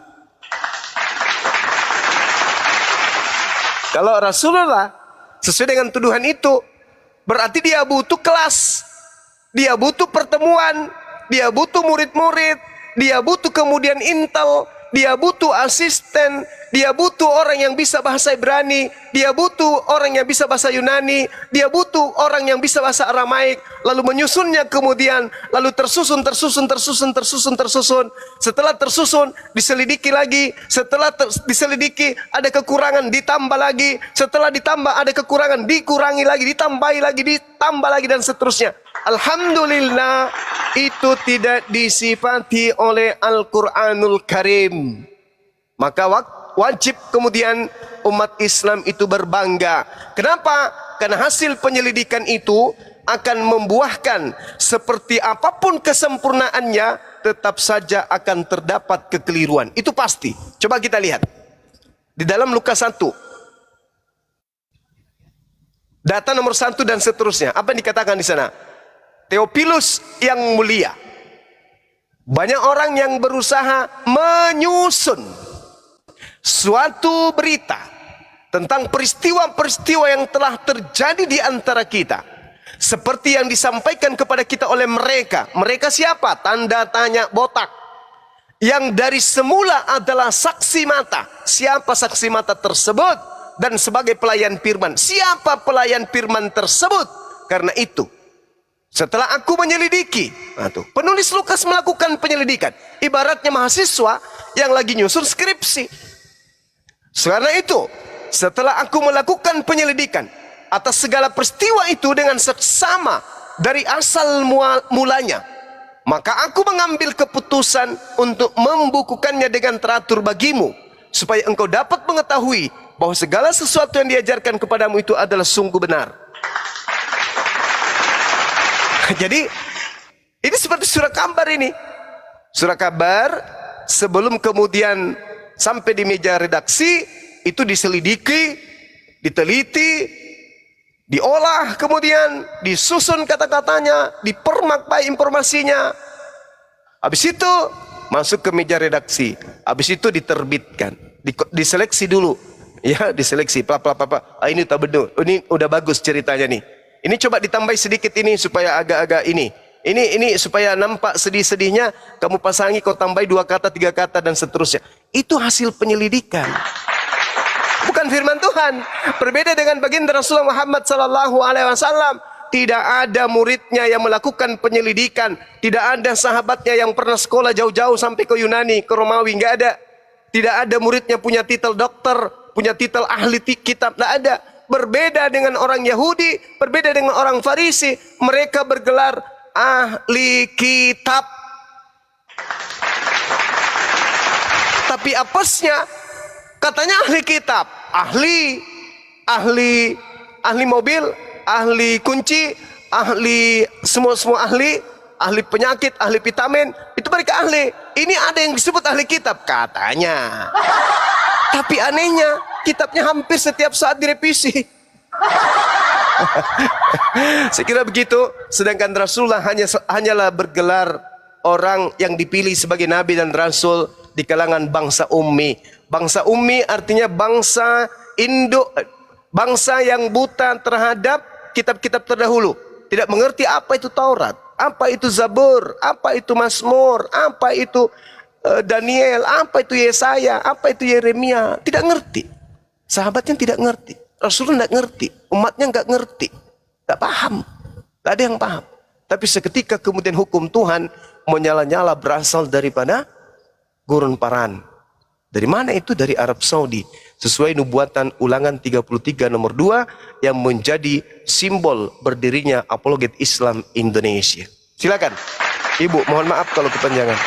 Kalau Rasulullah sesuai dengan tuduhan itu, berarti dia butuh kelas, dia butuh pertemuan, dia butuh murid-murid, dia butuh kemudian intel, dia butuh asisten, dia butuh orang yang bisa bahasa Ibrani, dia butuh orang yang bisa bahasa Yunani, dia butuh orang yang bisa bahasa Aramaik, lalu menyusunnya kemudian, lalu tersusun. Setelah tersusun, diselidiki lagi, setelah diselidiki ada kekurangan, ditambah lagi, setelah ditambah ada kekurangan, dikurangi lagi, ditambahi lagi, ditambah lagi, dan seterusnya. Alhamdulillah, itu tidak disifati oleh Al-Quranul Karim. Maka wajib kemudian umat Islam itu berbangga. Kenapa? Karena hasil penyelidikan itu akan membuahkan seperti apapun kesempurnaannya, tetap saja akan terdapat kekeliruan. Itu pasti. Coba kita lihat di dalam Lukas 1. Data nomor 1 dan seterusnya. Apa yang dikatakan di sana? Theophilus yang mulia. Banyak orang yang berusaha menyusun suatu berita tentang peristiwa-peristiwa yang telah terjadi di antara kita. Seperti yang disampaikan kepada kita oleh mereka. Mereka siapa? Tanda tanya botak. Yang dari semula adalah saksi mata. Siapa saksi mata tersebut? Dan sebagai pelayan firman. Siapa pelayan firman tersebut? Karena itu, setelah aku menyelidiki, penulis Lukas melakukan penyelidikan. Ibaratnya mahasiswa yang lagi nyusun skripsi. Karena itu, setelah aku melakukan penyelidikan atas segala peristiwa itu dengan seksama dari asal mulanya, maka aku mengambil keputusan untuk membukukannya dengan teratur bagimu, supaya engkau dapat mengetahui bahwa segala sesuatu yang diajarkan kepadamu itu adalah sungguh benar. Jadi ini seperti surat kabar ini. Surat kabar sebelum kemudian sampai di meja redaksi itu diselidiki, diteliti, diolah, kemudian disusun kata-katanya, dipermak informasinya. Habis itu masuk ke meja redaksi. Habis itu diterbitkan, diseleksi dulu. Ya, diseleksi. Ini tak benar. Ini udah bagus ceritanya nih. Ini coba ditambahi sedikit ini supaya agak-agak ini. Ini supaya nampak sedih-sedihnya, kamu pasangi, kau tambahi 2 kata, 3 kata dan seterusnya. Itu hasil penyelidikan. Bukan firman Tuhan. Berbeda dengan baginda Rasulullah Muhammad SAW. Tidak ada muridnya yang melakukan penyelidikan. Tidak ada sahabatnya yang pernah sekolah jauh-jauh sampai ke Yunani, ke Romawi. Nggak ada. Tidak ada muridnya punya titel dokter, punya titel ahli kitab. Nggak ada. Berbeda dengan orang Yahudi, berbeda dengan orang Farisi. Mereka bergelar ahli kitab. Tapi apesnya, katanya ahli kitab. Ahli mobil, ahli kunci, ahli semua ahli penyakit, ahli vitamin, itu mereka ahli. Ini ada yang disebut ahli kitab katanya. Tapi anehnya, kitabnya hampir setiap saat direvisi. Saya kira begitu. Sedangkan Rasulullah hanyalah bergelar orang yang dipilih sebagai nabi dan rasul di kalangan bangsa ummi. Bangsa ummi artinya bangsa induk, bangsa yang buta terhadap kitab-kitab terdahulu. Tidak mengerti apa itu Taurat, apa itu Zabur, apa itu Mazmur, apa itu Daniel, apa itu Yesaya, apa itu Yeremia. Tidak ngerti. Sahabatnya tidak ngerti. Rasulullah tidak ngerti. Umatnya nggak ngerti. Nggak paham. Nggak ada yang paham. Tapi seketika kemudian hukum Tuhan menyala-nyala berasal daripada gurun paran. Dari mana itu? Dari Arab Saudi. Sesuai nubuatan Ulangan 33 nomor 2 yang menjadi simbol berdirinya apologet Islam Indonesia. Silakan. Ibu, mohon maaf kalau kepanjangan.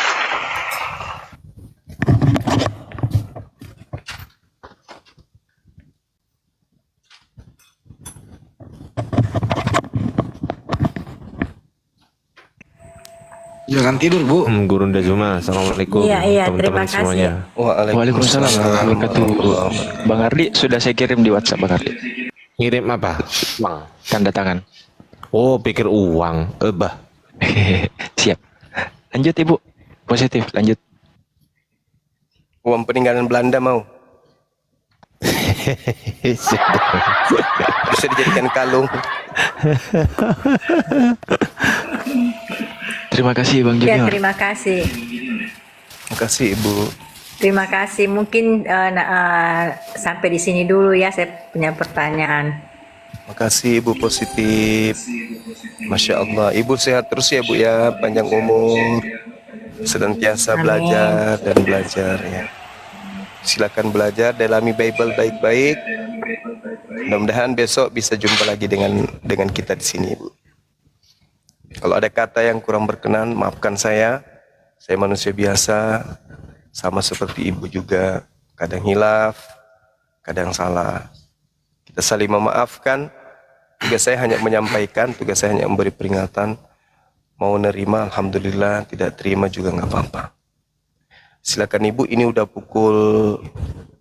Jangan tidur, Bu. Guru Ndajuma, assalamualaikum Iya, terima teman-teman kasih. semuanya. Waalaikumsalam warahmatullahi wabarakatuh. Bang Ardi sudah saya kirim di WhatsApp, Bang Ardi. Ngirim apa? Bang. Tanda tangan. Oh, pikir uang. Bah. Siap. Lanjut Ibu. Positif, lanjut. Uang peninggalan Belanda mau. Bisa dijadikan kalung. Terima kasih Bang Ya, Junior. terima kasih. Terima kasih Ibu. Terima kasih. Mungkin sampai di sini dulu ya, saya punya pertanyaan. Terima kasih Ibu positif. Masya Allah. Ibu sehat terus ya Bu ya. Panjang umur. Senantiasa Amin. belajar dan belajar ya. Silakan belajar, dalami Bible baik-baik. Mudah-mudahan besok bisa jumpa lagi dengan kita di sini Ibu. Kalau ada kata yang kurang berkenan, maafkan saya. Saya manusia biasa, sama seperti Ibu juga. Kadang hilaf, kadang salah. Kita saling memaafkan. Tugas saya hanya menyampaikan, tugas saya hanya memberi peringatan. Mau nerima, alhamdulillah. Tidak terima juga nggak apa-apa. Silakan Ibu, ini udah pukul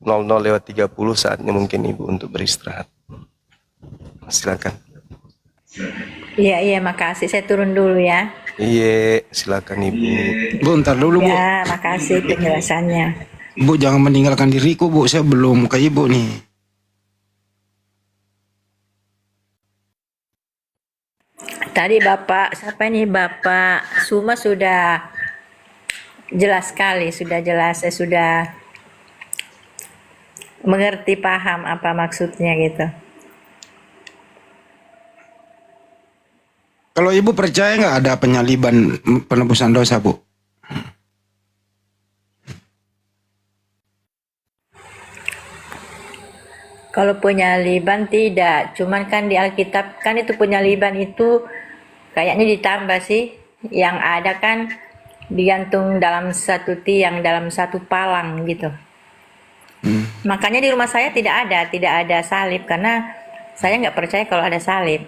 00:30, saatnya mungkin Ibu untuk beristirahat. silakan. Iya, iya, makasih. Saya turun dulu ya. Iya, silakan Ibu. Bu, ntar dulu, Bu. Ya, makasih penjelasannya. Bu, jangan meninggalkan diriku, Bu. Saya belum ke Ibu nih. Tadi Bapak, siapa ini Bapak Suma sudah jelas sekali, sudah jelas, saya sudah mengerti, paham apa maksudnya gitu. Kalau Ibu percaya nggak ada penyaliban penebusan dosa, Bu? Kalau penyaliban tidak, cuman kan di Alkitab kan itu penyaliban itu kayaknya ditambah sih. Yang ada kan digantung dalam satu tiang, dalam satu palang gitu. Makanya di rumah saya tidak ada salib karena saya nggak percaya kalau ada salib.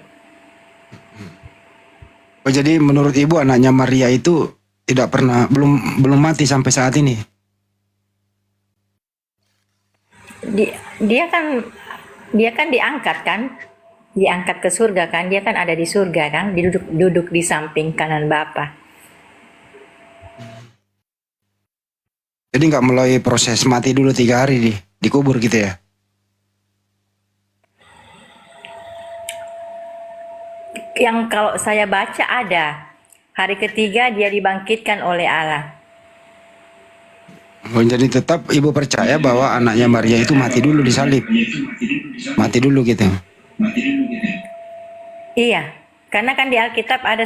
Oh, jadi menurut Ibu anaknya Maria itu tidak pernah belum mati sampai saat ini. Dia kan diangkat ke surga kan, dia kan ada di surga kan, duduk di samping kanan Bapa. Jadi nggak melalui proses mati dulu 3 hari dikubur gitu ya? Yang kalau saya baca ada hari ketiga dia dibangkitkan oleh Allah. Oh, jadi tetap Ibu percaya bahwa anaknya Maria itu mati dulu disalib, mati dulu gitu. Iya, karena kan di Alkitab ada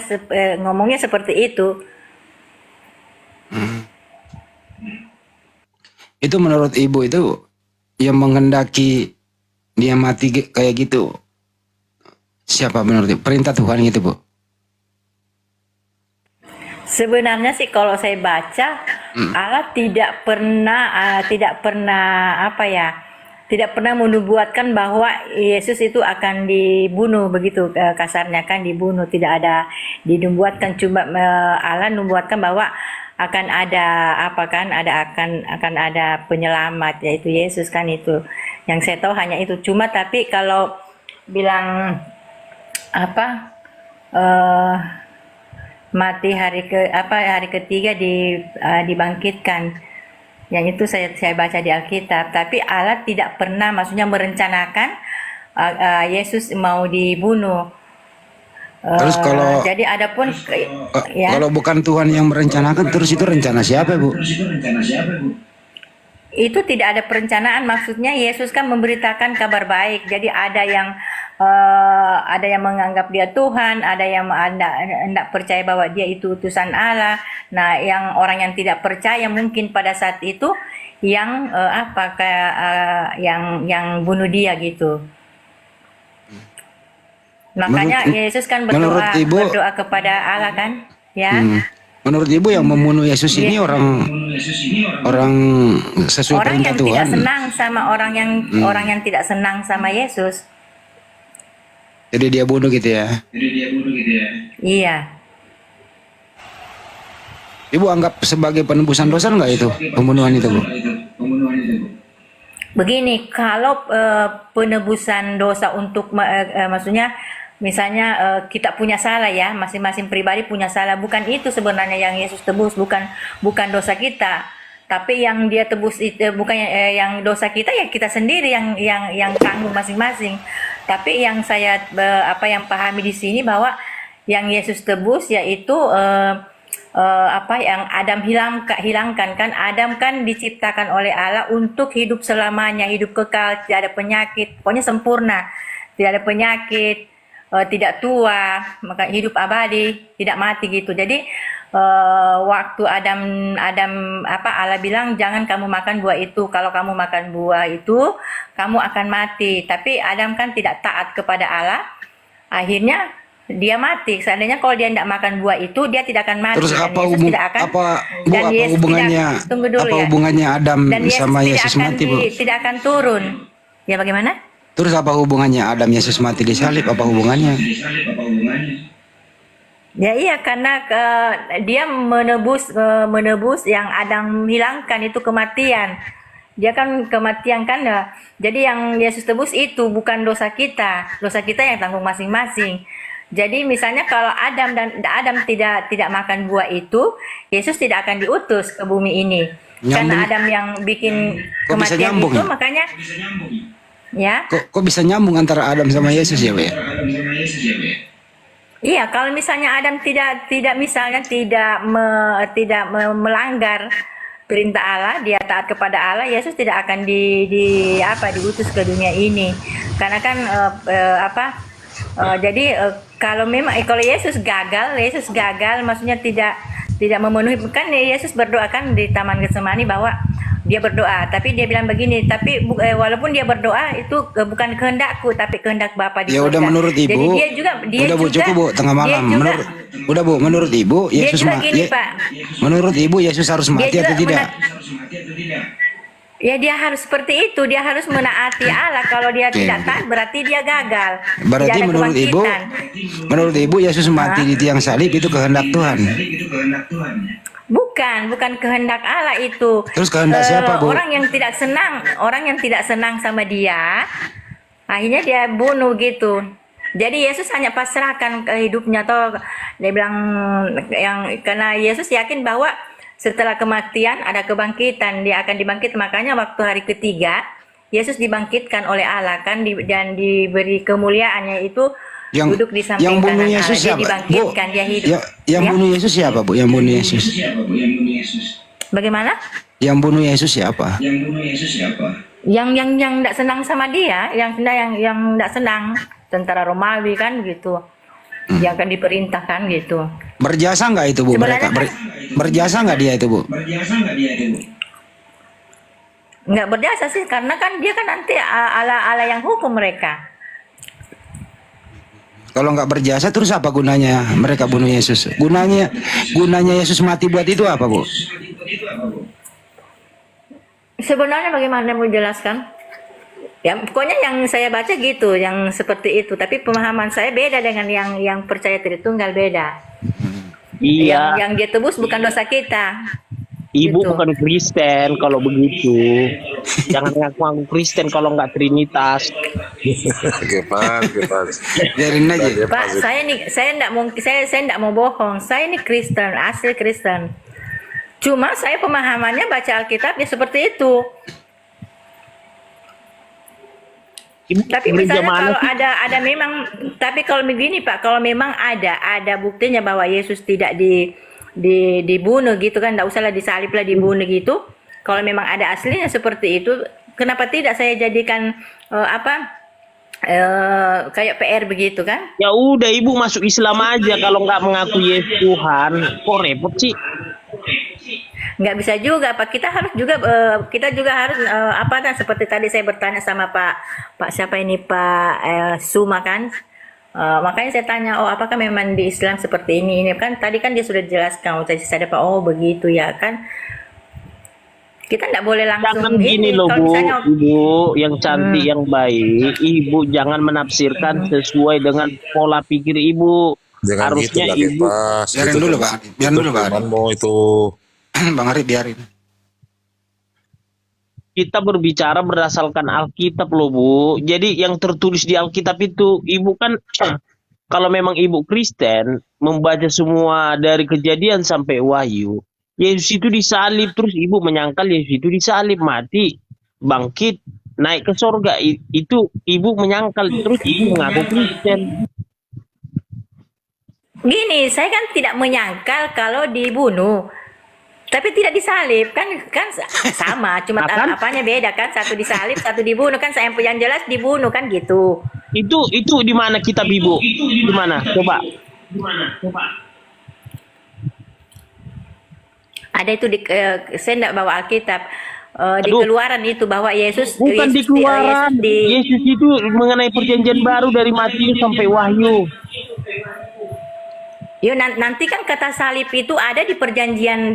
ngomongnya seperti itu. Itu menurut Ibu itu yang menghendaki dia mati kayak gitu, siapa menurut Ibu? Perintah Tuhan gitu, Bu? Sebenarnya sih kalau saya baca Allah tidak pernah menubuatkan bahwa Yesus itu akan dibunuh, begitu kasarnya kan, dibunuh. Tidak ada dinubuatkan, cuma Allah menubuatkan bahwa akan ada akan ada penyelamat, yaitu Yesus kan. Itu yang saya tahu hanya itu. Cuma tapi kalau bilang mati hari ketiga dibangkitkan, yang itu saya baca di Alkitab. Tapi Allah tidak pernah maksudnya merencanakan Yesus mau dibunuh. Terus kalau jadi adapun ya, kalau bukan Tuhan yang merencanakan, terus itu rencana siapa, Bu? itu tidak ada perencanaan. Maksudnya Yesus kan memberitakan kabar baik. Jadi ada yang menganggap dia Tuhan, ada yang tidak percaya bahwa dia itu utusan Allah. Nah, yang orang yang tidak percaya mungkin pada saat itu yang yang bunuh dia gitu. Makanya Yesus kan berdoa kepada Allah kan, ya. Menurut Ibu yang membunuh Yesus ini orang sesuai Orang perintah yang Tuhan. tidak senang sama orang yang tidak senang sama Yesus. Jadi dia bunuh gitu ya? Iya. Ibu anggap sebagai penebusan dosa nggak itu pembunuhan itu, Bu? Begini, kalau penebusan dosa untuk maksudnya misalnya kita punya salah ya, masing-masing pribadi punya salah, bukan itu sebenarnya yang Yesus tebus, bukan dosa kita, tapi yang dia tebus itu bukan yang dosa kita ya kita sendiri yang tanggung masing-masing. Tapi yang saya yang pahami di sini bahwa yang Yesus tebus yaitu yang Adam hilangkan kan. Adam kan diciptakan oleh Allah untuk hidup selamanya, hidup kekal, tidak ada penyakit, pokoknya sempurna, tidak ada penyakit, tidak tua, maka hidup abadi, tidak mati gitu. Jadi waktu Allah bilang jangan kamu makan buah itu, kalau kamu makan buah itu kamu akan mati. Tapi Adam kan tidak taat kepada Allah, akhirnya dia mati. Seandainya kalau dia tidak makan buah itu, dia tidak akan mati. Terus dan Yesus tidak akan, dan Yesus hubungannya tunggu dulu apa ya. hubungannya Adam Dan Yesus sama Yesus tidak akan mati, Bu? tidak akan turun. Ya bagaimana? Terus apa hubungannya Adam Yesus mati disalib? Apa hubungannya? Ya iya, karena dia menebus yang Adam hilangkan itu kematian. Dia kan kematian kan ya. Jadi yang Yesus tebus itu bukan dosa kita yang tanggung masing-masing. Jadi misalnya kalau Adam tidak makan buah itu, Yesus tidak akan diutus ke bumi ini. Karena Adam yang bikin Kok bisa kematian nyambung itu, ya? makanya ya. Kok bisa nyambung antara Adam sama Yesus ya, Bu ya? Iya, kalau misalnya Adam tidak melanggar perintah Allah, dia taat kepada Allah, Yesus tidak akan diutus ke dunia ini. Karena kan kalau Yesus gagal, maksudnya tidak memenuhi, kan Yesus berdoa kan di Taman Getsemani bahwa dia berdoa, tapi dia bilang begini, walaupun dia berdoa itu bukan kehendakku tapi kehendak Bapa di Ya surga. udah menurut Ibu. Jadi dia udah Bu, juga, cukup Bu, tengah malam. Menurut Ibu, dia Yesus juga gini, Pak. menurut Ibu Yesus harus mati Dia atau juga tidak? Ya dia harus seperti itu, dia harus menaati Allah. Kalau dia Oke. tidak taat berarti dia gagal. Berarti Tidak ada menurut Ibu Yesus mati di tiang salib itu kehendak Tuhan. Bukan kehendak Allah itu. Terus kehendak siapa, Bu? Orang yang tidak senang sama dia, akhirnya dia bunuh gitu. Jadi Yesus hanya pasrahkan ke hidupnya toh. Dia bilang karena Yesus yakin bahwa setelah kematian ada kebangkitan, dia akan dibangkit. Makanya waktu hari ketiga Yesus dibangkitkan oleh Allah kan dan diberi kemuliaannya itu duduk di samping yang bunuh kanan Yesus Allah. Dia siapa? dibangkitkan, dia hidup. Yang Ya? bunuh Yesus siapa, Bu? Yang bunuh Yesus. Bagaimana? Yang bunuh Yesus siapa? Yang tidak senang sama dia, yang tidak senang, tentara Romawi kan gitu. Yang akan diperintahkan gitu. Berjasa nggak itu, Bu? Sebenarnya Mereka berjasa nggak dia itu, Bu? Nggak berjasa sih, karena kan dia kan nanti ala yang hukum mereka. Kalau nggak berjasa terus apa gunanya mereka bunuh Yesus? Gunanya Yesus mati buat itu apa, Bu? Sebenarnya bagaimana mau jelaskan? Ya pokoknya yang saya baca gitu, yang seperti itu. Tapi pemahaman saya beda dengan yang percaya Tritunggal, beda. Iya, Yang dia tebus bukan dosa kita. ibu gitu. bukan Kristen kalau begitu. Jangan ngaku-ngaku Kristen kalau nggak Trinitas. Biarin aja. Pak, saya enggak mau bohong. Saya ini Kristen, asli Kristen. Cuma saya pemahamannya baca Alkitab ya seperti itu. Ibu Tapi gereja misalnya mana kalau sih? ada memang, tapi kalau begini Pak, kalau memang ada buktinya bahwa Yesus tidak dibunuh gitu kan, enggak usahlah disalib lah, dibunuh gitu. Kalau memang ada aslinya seperti itu, kenapa tidak saya jadikan kayak PR begitu kan? Ya udah ibu masuk Islam aja kalau nggak mengaku Yesus Tuhan. Kok repot sih? Nggak bisa juga Pak, kita juga harus seperti tadi saya bertanya sama Pak siapa ini Pak Suma kan, makanya saya tanya apakah memang di Islam seperti ini kan, tadi kan dia sudah jelaskan, saya Pak begitu ya kan, kita nggak boleh langsung Jangan gini loh kalau Bu, misalnya, ibu yang cantik yang baik, ibu jangan menafsirkan sesuai dengan pola pikir ibu. Jangan gitu Harusnya lah, ibu Pas. Biarin dulu, Pak. Biarin dulu, Pak. Firmanmu itu. Bang Arif biarin. kita berbicara berdasarkan Alkitab loh Bu. Jadi yang tertulis di Alkitab itu, ibu kan kalau memang ibu Kristen membaca semua dari Kejadian sampai Wahyu, Yesus itu disalib, terus ibu menyangkal Yesus itu disalib, mati, bangkit, naik ke sorga. Itu ibu menyangkal, terus ibu mengaku Kristen. gini, saya kan tidak menyangkal kalau dibunuh. Tapi tidak disalib kan sama, cuma Akan? apanya beda kan, satu disalib, satu dibunuh kan, yang jelas dibunuh kan gitu. Itu di mana kitab ibu? Di mana? Coba. Ada itu saya tidak bawa Alkitab. Di Aduh. Keluaran itu bahwa Yesus Bukan di Keluaran. Yesus itu mengenai perjanjian baru dari Matius sampai Wahyu. nanti kan kata salib itu ada di perjanjian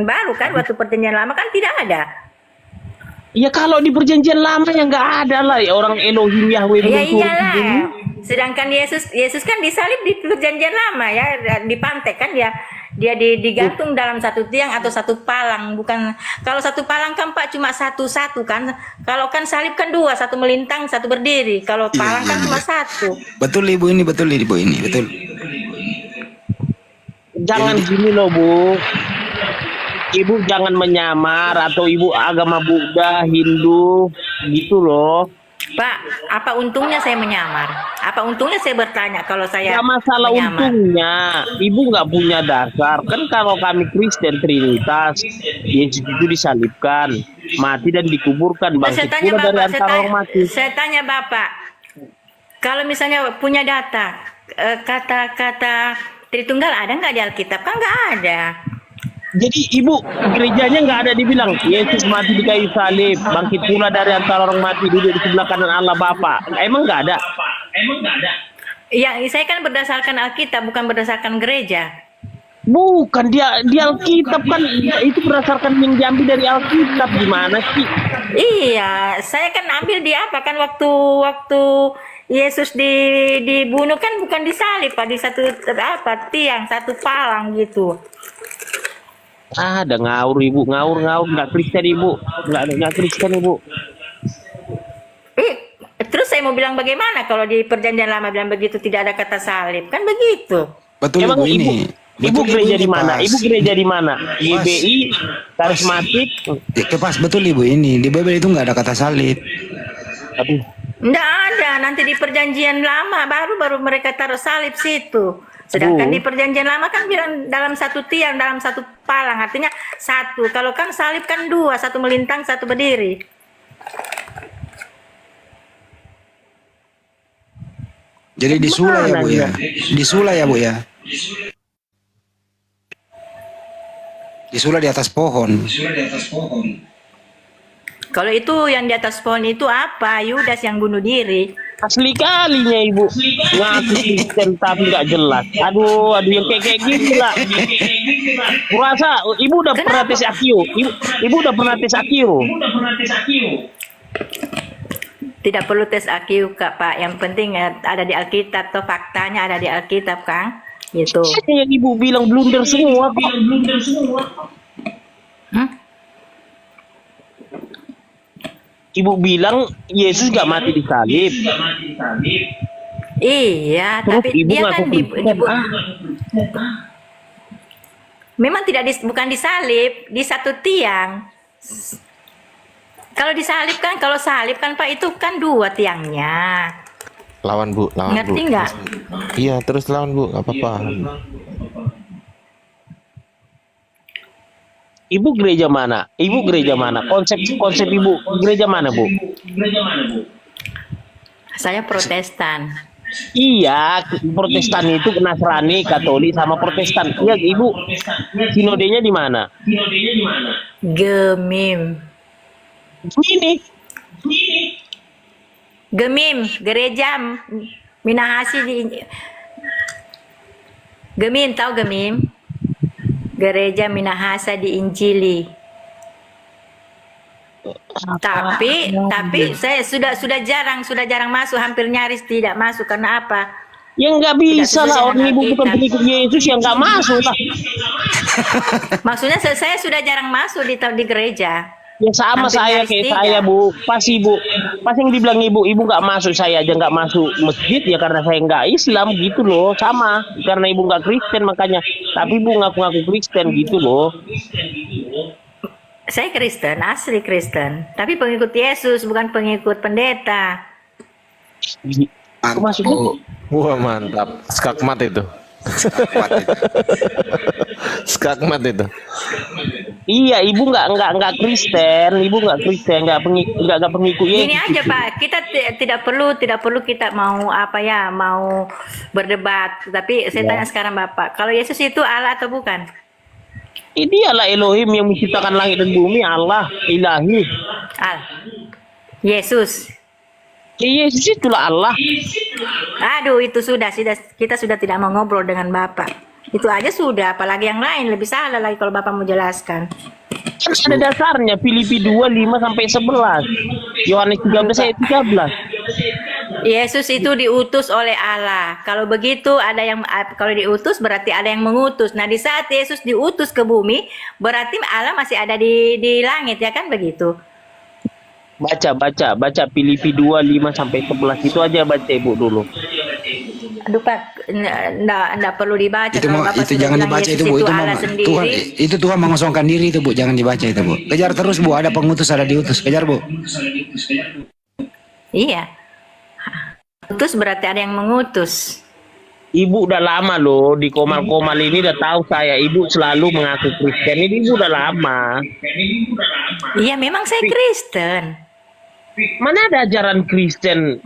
baru kan, waktu perjanjian lama kan tidak ada. Ya kalau di perjanjian lama ya nggak ada lah ya, orang Elohim Yahweh Ya belum turun iyalah. di bumi. Sedangkan Yesus kan disalib di perjanjian lama ya, dipantek kan dia. dia digantung dalam satu tiang atau satu palang, bukan. Kalau satu palang kan Pak cuma satu-satu kan. Kalau kan salib kan dua, satu melintang, satu berdiri. Kalau palang kan cuma satu. Betul Ibu ini, betul Ibu ini, betul. Jangan gini loh Bu. Ibu jangan menyamar atau ibu agama Buddha, Hindu gitu loh. Pak, apa untungnya saya menyamar? Apa untungnya saya bertanya kalau saya Gak masalah menyamar? untungnya. Ibu nggak punya dasar. Kan kalau kami Kristen Trinitas, Yesus itu disalibkan, mati dan dikuburkan, Nah, saya bangkit tanya pula dari Bapak, antara orang mati. saya tanya Bapak, kalau misalnya punya data, kata-kata Tritunggal ada nggak di Alkitab? Kan nggak ada. Jadi ibu gerejanya nggak ada dibilang Yesus mati di kayu salib, bangkit pula dari antara orang mati, duduk di sebelah kanan Allah Bapa. Emang nggak ada? Ya, saya kan berdasarkan Alkitab, bukan berdasarkan gereja. Bukan, dia di Alkitab kan itu berdasarkan yang diambil dari Alkitab. Gimana sih? Iya, saya kan ambil di apa kan waktu Yesus dibunuh kan bukan disalib Pak, di satu apa tiang, satu palang gitu. Ada ngawur ibu, ngawur nggak Kristen ibu, nggak Kristen ibu. Terus saya mau bilang bagaimana kalau di Perjanjian Lama bilang begitu tidak ada kata salib, kan begitu. Betul Emang Ibu ini. ibu Betul, gereja ini di mana? pas. Ibu gereja di mana? GBI, karismatik. Pas betul Ibu ini. Di Bible itu nggak ada kata salib. Aduh, Nggak ada, nanti di Perjanjian Lama baru mereka taruh salib situ. Sedangkan di Perjanjian Lama kan bilang dalam satu tiang, dalam satu palang, artinya satu. Kalau kan salib kan dua, satu melintang, satu berdiri. Jadi disulai ya Bu ya. Disulai ya Bu ya. Disulai di atas pohon. Kalau itu yang di atas pohon itu apa? Yudas yang bunuh diri. asli kalinya ibu ngaku Kristen tapi nggak jelas. Aduh yang kayak gini lah. Kurasa ibu udah pernah tes AQ. Ibu udah pernah tes AQ. Tidak perlu tes AQ Kak Pak, yang penting ada di Alkitab, atau faktanya ada di Alkitab Kang, gitu. Yang ibu bilang blunder semua kok. Ibu bilang Yesus gak mati di salib. Iya, Terus tapi ibu dia ngaku kan Kristen. memang bukan disalib, di satu tiang. Kalau disalib kan, kalau salib kan Pak itu kan dua tiangnya. Lawan Bu, lawan Bu. Ngerti nggak? Iya, terus lawan Bu, nggak apa-apa. Ibu gereja mana? Ibu gereja mana? Konsep ibu gereja mana Bu? Saya Protestan. Iya, Protestan itu Nasrani, Katolik sama Protestan. Iya, Ibu. Sinodenya di mana? Gemim. Ini. Gemim, gereja Minahasi di Gemim, tahu Gemim? Gereja Minahasa di Injili. Tapi saya sudah jarang masuk, hampir nyaris tidak masuk. Karena apa? Ya nggak bisa Tidak lah, sesuai orang dengan ibu bukan Alkitab. pengikut Yesus yang nggak masuk lah. Maksudnya saya sudah jarang masuk di gereja. Ya sama Hampir saya nyaris kayak tidak. saya Bu. Pas yang dibilang ibu nggak masuk, saya aja nggak masuk masjid ya karena saya nggak Islam gitu loh. Sama karena ibu nggak Kristen makanya. Tapi ibu ngaku-ngaku Kristen gitu loh. Saya Kristen, asli Kristen. Tapi pengikut Yesus, bukan pengikut pendeta. Aku masuk Bu. Wah mantap, skakmat itu. Skakmat itu. Iya, ibu nggak Kristen, ibu nggak Kristen, nggak pengikut Yesus. Ini aja Pak, kita tidak perlu kita mau mau berdebat. Tapi saya tanya sekarang Bapak, kalau Yesus itu Allah atau bukan? Ini adalah Elohim yang menciptakan langit dan bumi, Allah, ilahi. Yesus. Ya, Yesus itulah Allah. Aduh, itu sudah kita sudah tidak mau ngobrol dengan Bapak. Itu aja sudah, apalagi yang lain lebih salah lagi kalau Bapak mau jelaskan. Kan ada dasarnya Filipi 2:5-11. Yohanes 13 ayat 13. Yesus itu diutus oleh Allah. Kalau begitu kalau diutus berarti ada yang mengutus. Nah, di saat Yesus diutus ke bumi, berarti Allah masih ada di langit, ya kan begitu? Baca Filipi 2, 5 sampai 11 itu aja baca Ibu dulu. Aduh Pak, enggak perlu dibaca. Itu Kalau mau Bapak itu sudah jangan bilang dibaca Yesus itu Bu, itu Allah Mama. sendiri. Tuhan itu Tuhan mengosongkan diri itu Bu, jangan dibaca itu Bu. Kejar terus Bu, ada pengutus ada diutus, kejar Bu. Iya. Utus berarti ada yang mengutus. Ibu udah lama loh di Komal-Komal ini udah tahu saya. Ibu selalu mengaku Kristen. Ini Ibu udah lama. Iya, memang saya Kristen. Mana ada ajaran Kristen?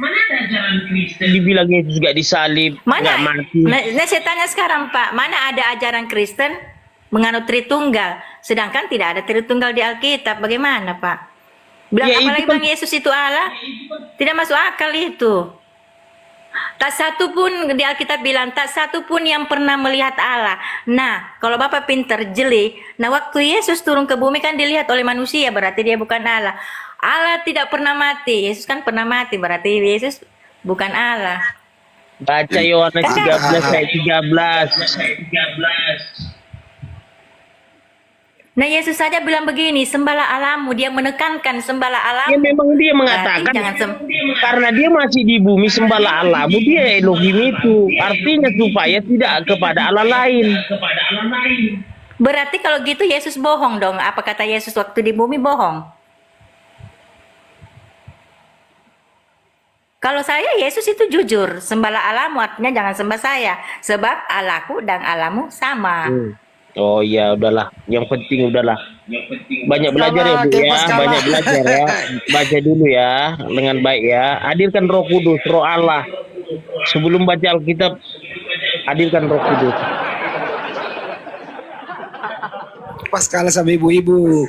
Dibilang Yesus gak disalib, Mana? gak mati. Nah, saya tanya sekarang Pak, mana ada ajaran Kristen menganut Tritunggal, sedangkan tidak ada Tritunggal di Alkitab? Bagaimana Pak? Bilang Ya, apalagi itu kan- Bang Yesus itu Allah? Tidak masuk akal itu. Tak satu pun di Alkitab bilang, tak satu pun yang pernah melihat Allah. Nah, kalau Bapak pinter, jeli, nah waktu Yesus turun ke bumi kan dilihat oleh manusia, berarti dia bukan Allah. Allah tidak pernah mati, Yesus kan pernah mati, berarti Yesus bukan Allah. Baca Yohanes 13 ayat 13. Nah, Yesus saja bilang begini, sembahlah Allahmu, dia menekankan sembahlah Ya Allahmu. memang dia Berarti mengatakan jangan karena dia masih di bumi sembahlah Allahmu, dia Elohim itu. Artinya supaya tidak kepada Allah lain. Berarti kalau gitu Yesus bohong dong. Apa kata Yesus waktu di bumi bohong? Kalau saya Yesus itu jujur, sembahlah Allahmu artinya jangan sembah saya, sebab Allahku dan Allahmu sama. Oh iya udahlah, yang penting udahlah. Banyak belajar ya Bu Sama, ya, sama. banyak belajar ya. Baca dulu ya dengan baik ya. Hadirkan Roh Kudus, Roh Allah. Sebelum baca Alkitab, hadirkan Roh Kudus. Pas kalah sama ibu-ibu.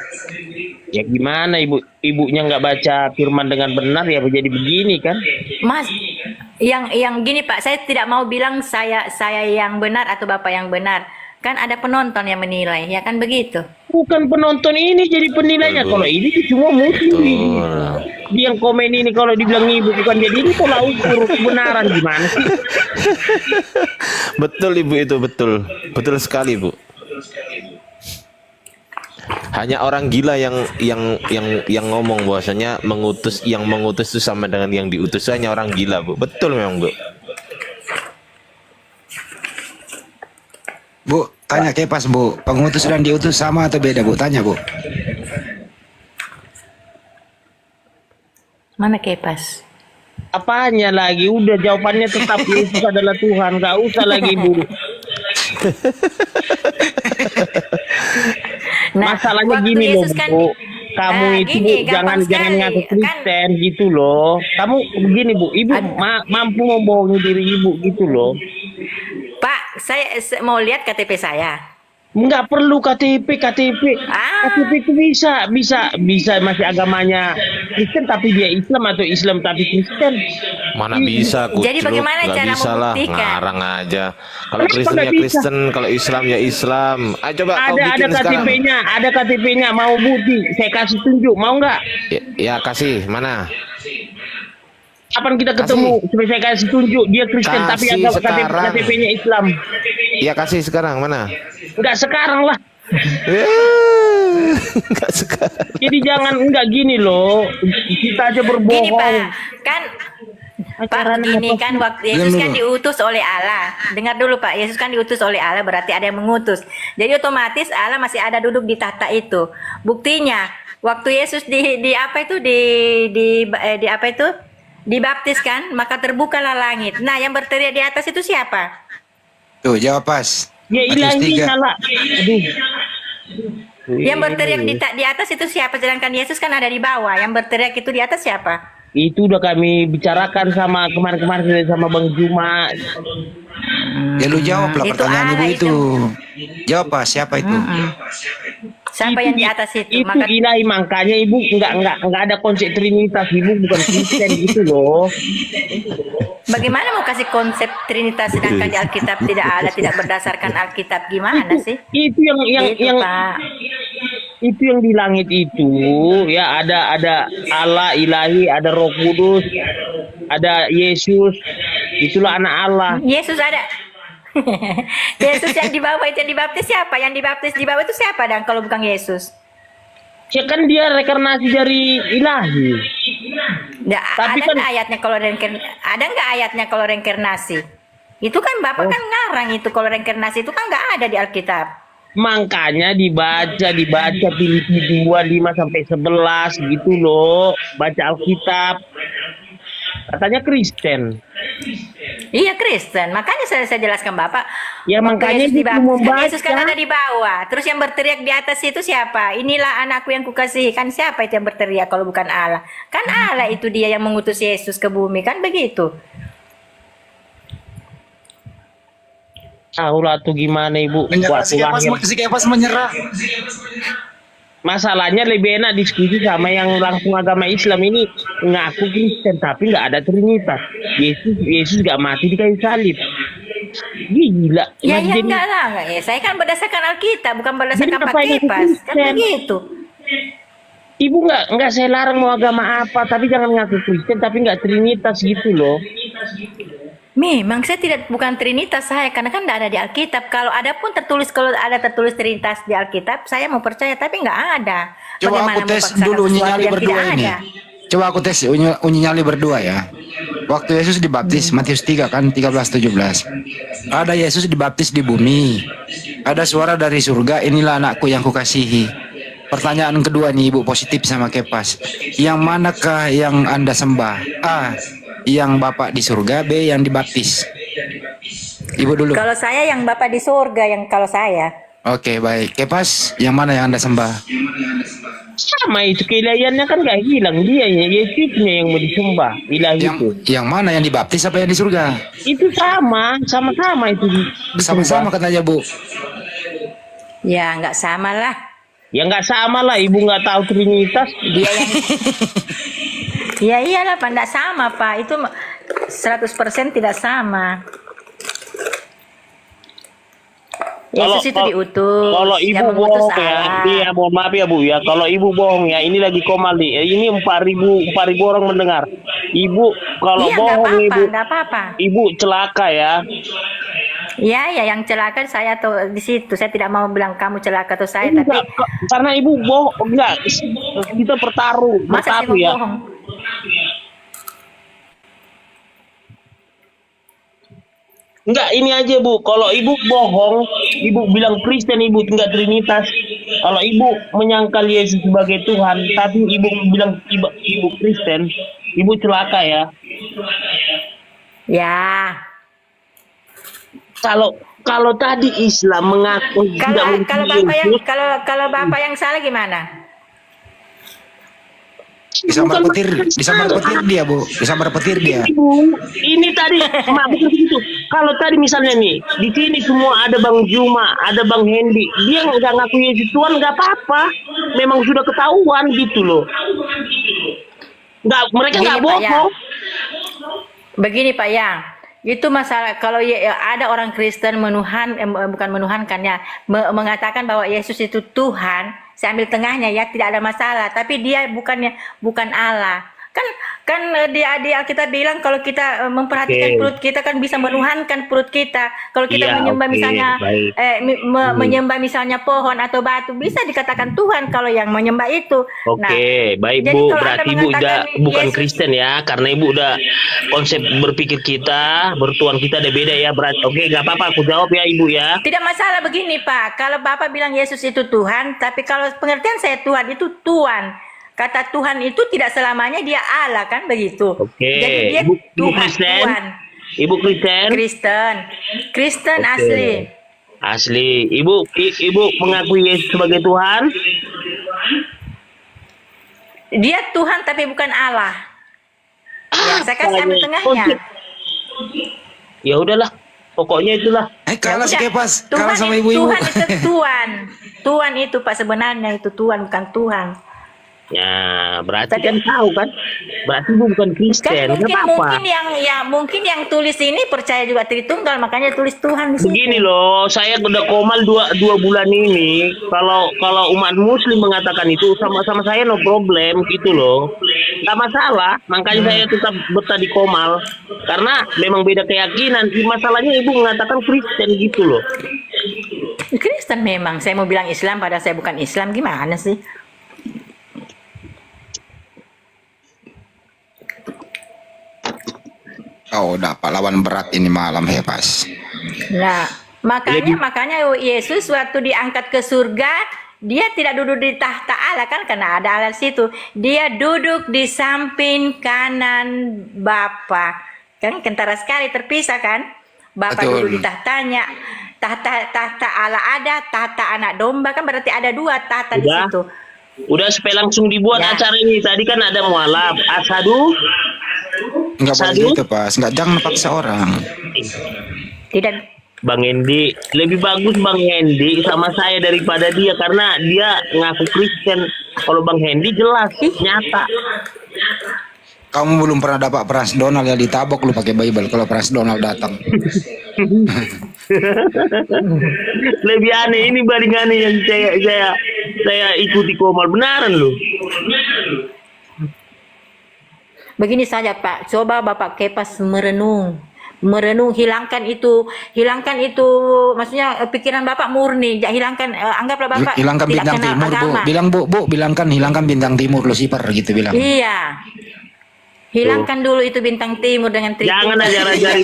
Ya gimana ibunya nggak baca firman dengan benar ya jadi begini kan? Mas, yang gini Pak, saya tidak mau bilang saya yang benar atau Bapak yang benar. Kan ada penonton yang menilai, ya kan begitu? Bukan penonton ini jadi penilainya. Kalau ini cuma musuh ini. Dia yang komen ini kalau dibilang ibu bukan jadi ini tolak ukur kebenaran gimana sih? Betul Ibu itu, betul. Betul sekali Bu. Hanya orang gila yang ngomong bahwasanya yang mengutus itu sama dengan yang diutus, hanya orang gila Bu. Betul memang Bu. Bu, tanya Kepas Bu, pengutus dan diutus sama atau beda Bu? Tanya Bu. Mana Kepas? Apanya lagi? Udah jawabannya tetap Yesus adalah Tuhan. Gak usah lagi Bu. Nah, Masalahnya waktu gini loh Yesus kan- Bu. Kamu Ah, itu gini, Bu, jangan gampang sekali. ngaku Kan- Kristen gitu loh. Kamu begini Bu, Ibu mampu membohongi diri Ibu gitu loh. Pak, saya mau lihat KTP saya. Nggak perlu KTP. Ah. KTP itu bisa masih agamanya Kristen tapi dia Islam atau Islam tapi Kristen. Mana bisa kucluk, Jadi bagaimana nggak cara bisa lah, membuktikan? ngarang aja. Kalau Kenapa Kristen nggak ya bisa? Kristen, kalau Islam ya Islam. Ayo coba kau Ada bikin sekarang. KTP-nya mau bukti. Saya kasih tunjuk, mau nggak? Ya kasih, mana? Kapan kita ketemu? Supaya saya kasih tunjuk dia Kristen tapi Kasih agama sekarang. KTP-nya Islam. Ya kasih sekarang, mana? Nggak sekarang lah. Enggak sekarang. Jadi jangan nggak gini loh. Kita aja berbohong. Gini Pak, kan Pak Acaranya gini apa kan sih? waktu Yesus kan diutus oleh Allah. Dengar dulu Pak, Yesus kan diutus oleh Allah berarti ada yang mengutus. Jadi otomatis Allah masih ada duduk di tahta itu. Buktinya waktu Yesus di apa itu di apa itu? Dibaptis kan, maka terbukalah langit. Nah, yang berteriak di atas itu siapa? Tuh, jawab pas. Ya Matius ilahi 3. salah. Aduh. Yang berteriak di atas itu siapa? Sedangkan Yesus kan ada di bawah. Yang berteriak itu di atas siapa? Itu udah kami bicarakan sama kemarin sama Bang Juma. Ya lu jawab lah Itu pertanyaan Allah ibu itu. itu. Jawab pas, siapa itu? Siapa yang di atas itu? Itu Maka ilahi, makanya ibu nggak ada konsep Trinitas, ibu bukan Kristen gitu loh. bagaimana mau kasih konsep Trinitas sedangkan di Alkitab tidak berdasarkan Alkitab, gimana sih? Itu yang Pak. itu yang di langit itu ya ada Allah ilahi, ada Roh Kudus, ada Yesus, itulah anak Allah. Yesus ada. Yesus yang di bawah itu yang dibaptis siapa? Yang dibaptis di bawah itu siapa dan kalau bukan Yesus? Ya kan dia reinkarnasi dari ilahi. Tapi Ada kan- nggak ayatnya kalau ada nggak ayatnya kalau reinkarnasi? Itu kan Bapak kan ngarang itu kalau reinkarnasi itu kan nggak ada di Alkitab. Makanya dibaca Filipi 2:5 sampai 11 gitu loh. Baca Alkitab. Katanya Kristen. Iya Kristen, makanya saya jelaskan Bapak. Ya, Waktu makanya Yesus dia dibaptis, mau kan membaca. Yesus kan ada di bawah. Terus yang berteriak di atas itu siapa? Inilah anakku yang kukasihi. Kan siapa itu yang berteriak kalau bukan Allah? Kan Allah itu dia yang mengutus Yesus ke bumi, kan begitu? Tahu lah tuh gimana Ibu. Menyerah, Waktu lahir. si Kepas menyerah. Masalahnya lebih enak diskusi sama yang langsung agama Islam ini ngaku Kristen tapi nggak ada Trinitas. Yesus nggak mati di kayu salib. Gila. Ya Jadi- enggak lah, enggak ya. Saya kan berdasarkan Alkitab, bukan berdasarkan Jadi Pak ngapain aku Kipas. Kan Kristen? begitu. Ibu nggak saya larang mau agama apa, tapi jangan ngaku Kristen tapi nggak Trinitas gitu loh. Memang saya bukan Trinitas saya karena kan tidak ada di Alkitab. Kalau ada pun kalau ada tertulis Trinitas di Alkitab, saya mau percaya tapi nggak ada. Coba Bagaimana aku tes memaksakan dulu Unyi sesuatu Nyali yang berdua tidak ini. ada? Coba aku tes Unyi Nyali berdua ya. Waktu Yesus dibaptis Matius 3 kan 13-17. Ada Yesus dibaptis di bumi. Ada suara dari surga, inilah anakku yang kukasihi. Pertanyaan kedua nih Ibu positif sama Kepas. Yang manakah yang Anda sembah? A. Yang Bapak di surga, B. Yang dibaptis. Ibu dulu. Kalau saya yang Bapak di surga, yang kalau saya. Oke, baik. Kepas, yang mana yang Anda sembah? Sama itu keilahiannya kan nggak hilang, dia ya Yesusnya yang mau disembah, ilahi itu. Yang mana yang dibaptis apa yang di surga? Itu sama-sama itu disembah. Sama-sama katanya Bu. Ya nggak sama lah. Ya nggak sama lah, Ibu nggak tahu Trinitas. Dia yang ya iyalah Pak, nggak sama Pak. Itu 100% tidak sama. Yesus itu diutus. Kalau yang Ibu mengutus bohong ya, Allah. iya mohon maaf ya Bu ya. Kalau Ibu bohong ya, ini lagi komal nih. Ini 4.000 orang mendengar. Ibu kalau Iya nggak bohong apa-apa, Ibu, nggak apa-apa. Ibu celaka ya. Ya, yang celaka saya tuh di situ. Saya tidak mau bilang kamu celaka atau saya, tapi Enggak, karena Ibu bohong enggak. Kita bertaruh masa sih mau ya. bohong? Enggak, ini aja Bu. Kalau Ibu bohong, Ibu bilang Kristen, Ibu enggak Trinitas. Kalau Ibu menyangkal Yesus sebagai Tuhan, tapi Ibu bilang Ibu Kristen, Ibu celaka ya. Ya. Kalau tadi Islam mengaku tidak Kalau mengikuti bapak yang Yesus, kalau bapak yang salah gimana? Disambar petir dia Bu. Disambar petir dia. Ibu, ini tadi Mak, bukan begitu. Kalau tadi misalnya nih, di sini semua ada Bang Juma, ada Bang Hendy, dia nggak ngaku Yesus Tuhan nggak apa-apa, memang sudah ketahuan gitu loh. Mereka nggak Begini, Pak Yang. bohong. Begini Pak Yang, itu masalah kalau ada orang Kristen bukan menuhankan ya, mengatakan bahwa Yesus itu Tuhan, saya ambil tengahnya ya, tidak ada masalah, tapi dia bukan Allah. Kan di Alkitab bilang kalau kita memperhatikan Oke. perut kita kan bisa menuhankan perut kita. Kalau kita Iya, menyembah oke, misalnya baik. menyembah misalnya pohon atau batu, bisa dikatakan Tuhan kalau yang menyembah itu. Oke, baik jadi Bu. kalau Berarti Anda Ibu udah mengatakan bukan Yesus- Kristen ya, karena Ibu udah konsep berpikir kita, bertuhan kita ada beda ya. Berarti oke, nggak apa-apa. Aku jawab ya Ibu ya. Tidak masalah begini Pak, kalau Bapak bilang Yesus itu Tuhan, tapi kalau pengertian saya Tuhan itu Tuhan. Kata Tuhan itu tidak selamanya dia Allah kan begitu. Oke. Jadi dia Ibu Tuhan, Kristen? Tuhan. Ibu Kristen? Kristen Oke. asli. Asli. Ibu mengakui Yesus sebagai Tuhan? Dia Tuhan tapi bukan Allah. Ya, saya kasih ambil Konsep- tengahnya. Ya udahlah. Pokoknya itulah. Kalah si Udah, Kepas. Tuhan Kalah sama itu ibu-ibu. Tuhan itu Tuhan. Tuhan itu Pak sebenarnya itu Tuhan bukan Tuhan. Ya, berarti kan tahu kan? Berarti ibu bukan Kan Kristen. mungkin Nggak apa-apa. mungkin yang tulis ini percaya juga Tritunggal, makanya tulis Tuhan di situ. Begini loh, saya udah komal dua bulan ini. Kalau umat Muslim mengatakan itu sama saya no problem gitu loh, nggak masalah. Makanya saya tetap betah di komal karena memang beda keyakinan. Masalahnya ibu mengatakan Kristen gitu loh. Kristen memang, saya mau bilang Islam padahal saya bukan Islam, gimana sih? Oh, dapat lawan berat ini malam Hepas. Nah, makanya Yesus waktu diangkat ke surga, dia tidak duduk di tahta Allah kan, karena ada Allah di situ. Dia duduk di samping kanan Bapa. Kan kentara sekali terpisah kan? Bapa Betul. duduk di tahtanya. Tahta Allah ada, tahta anak domba kan, berarti ada dua tahta di Udah. situ. Udah supaya langsung dibuat Ya. acara ini. Tadi kan ada mualaf, asadu. Enggak boleh Sadu. gitu, Pas. Enggak, jangan paksa orang. Tidak. Bang Hendi, lebih bagus Bang Hendi sama saya daripada dia karena dia ngaku Kristen. Kalau Bang Hendi jelas, nyata. Kamu belum pernah dapat Pras Donald ya, ditabok lu pakai Bible kalau Pras Donald datang. Lebih aneh ini bandingannya yang saya ikuti komal benaran loh. Begini saja Pak, coba Bapak Kepas merenung, hilangkan itu, maksudnya pikiran Bapak murni, hilangkan, anggaplah Bapak Hilangkan tidak bintang kenal timur, Bu. agama. Bilang, Bu, bilangkan hilangkan bintang timur Lucifer gitu bilang. Iya, hilangkan dulu itu bintang timur dengan Jangan Tritunggal. ajar-ajari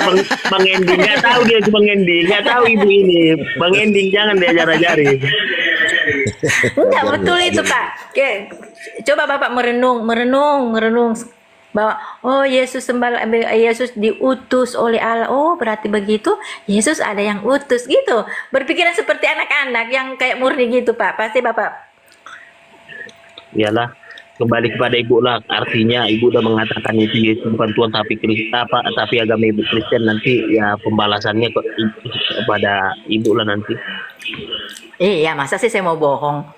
Bang Hendi, nggak tahu dia itu Bang Hendi, nggak tahu ibu ini. Bang Hendi jangan diajar-ajari. Enggak betul itu Pak. Coba Bapak merenung bahwa Yesus diutus oleh Allah. Oh, berarti begitu. Yesus ada yang utus gitu. Berpikiran seperti anak-anak yang kayak murni gitu, Pak. Pasti Bapak. Iyalah, kembali kepada ibu lah. Artinya ibu udah mengatakan itu Yesus bukan Tuhan tapi agama ibu Kristen, nanti ya pembalasannya kepada ibu lah nanti. Iya, masa sih saya mau bohong?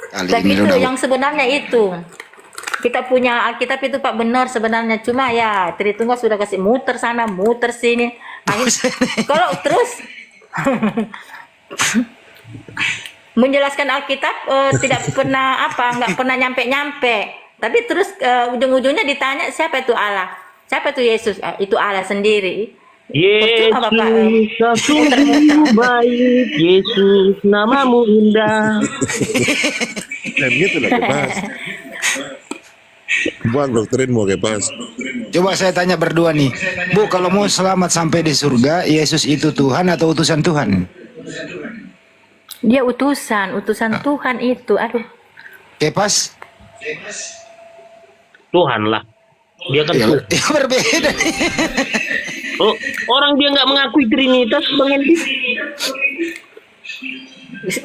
Kali Dan ini itu udah yang sebenarnya itu. Kita punya Alkitab itu Pak benar sebenarnya, cuma ya Tritunggal sudah kasih muter sana, muter sini. Kalau terus menjelaskan Alkitab tidak pernah nggak pernah nyampe. Tapi terus ujung-ujungnya ditanya siapa itu Allah? Siapa itu Yesus? Itu Allah sendiri. Percuma, Bapak. Yesus sesungguh baik, Yesus namamu indah. Dan gitu lah Kepas. Buang doktrinmu Kepas. Coba saya tanya berdua nih, Bu, kalau mau selamat sampai di surga, Yesus itu Tuhan atau utusan Tuhan? Dia utusan Tuhan itu. Aduh. Kepas? Tuhan lah. Dia kan Ya, Tuhan. ya berbeda nih. Oh, orang dia nggak mengakui Trinitas, Bang Hendi.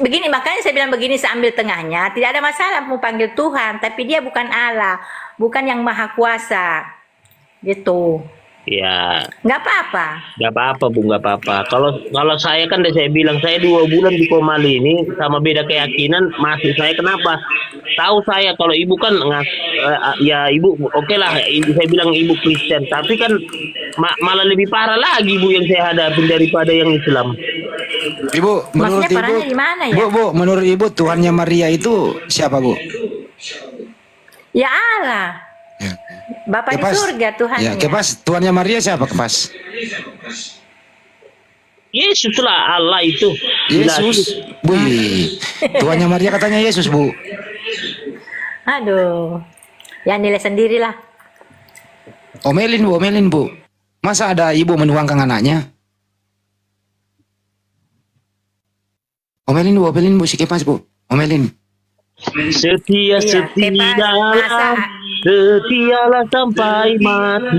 Begini, makanya saya bilang begini, saya ambil tengahnya. Tidak ada masalah mau panggil Tuhan, tapi dia bukan Allah, bukan yang maha kuasa. Gitu. Ya, Nggak apa-apa. nggak apa-apa Bu, nggak apa-apa. Kalau saya kan udah saya bilang saya 2 bulan di Komal ini sama beda keyakinan, masih saya kenapa? Tahu saya kalau ibu kan ya ibu oke lah, saya bilang ibu Kristen, tapi kan malah lebih parah lagi Bu yang saya hadapin daripada yang Islam. Ibu, menurut Maksudnya Ibu, parahnya di mana ya? Bu, menurut Ibu Tuhannya Maria itu siapa, Bu? Ya Allah. Ya. Bapak di Kepas. surga Tuhannya. Ya, Kepas, Tuhannya Maria siapa, Kepas? Yesus lah Allah itu. Yesus. Bu, Tuhannya Maria katanya Yesus, Bu. Aduh. Ya nilai sendirilah. Omelin, Bu. Masa ada ibu menuangkan anaknya? Omelin, Bu, si Kepas, Bu. Omelin. Setia Iya, Kepas, setialah sampai mati.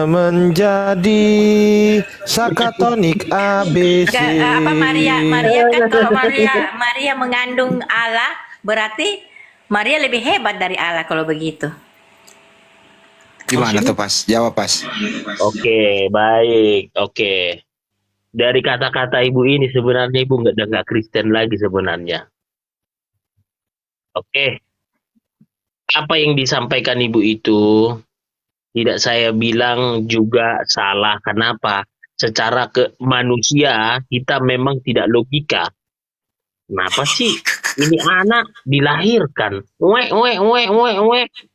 Menjadi sakatonik ABC. Maria kan kalau Maria mengandung Allah, berarti Maria lebih hebat dari Allah kalau begitu. Gimana tuh pas? Jawab pas. Oke, baik. Oke. Dari kata-kata ibu ini sebenarnya ibu nggak Kristen lagi sebenarnya. Oke. Apa yang disampaikan ibu itu tidak saya bilang juga salah. Kenapa? Secara ke manusia kita memang tidak logika. Kenapa sih ini anak dilahirkan,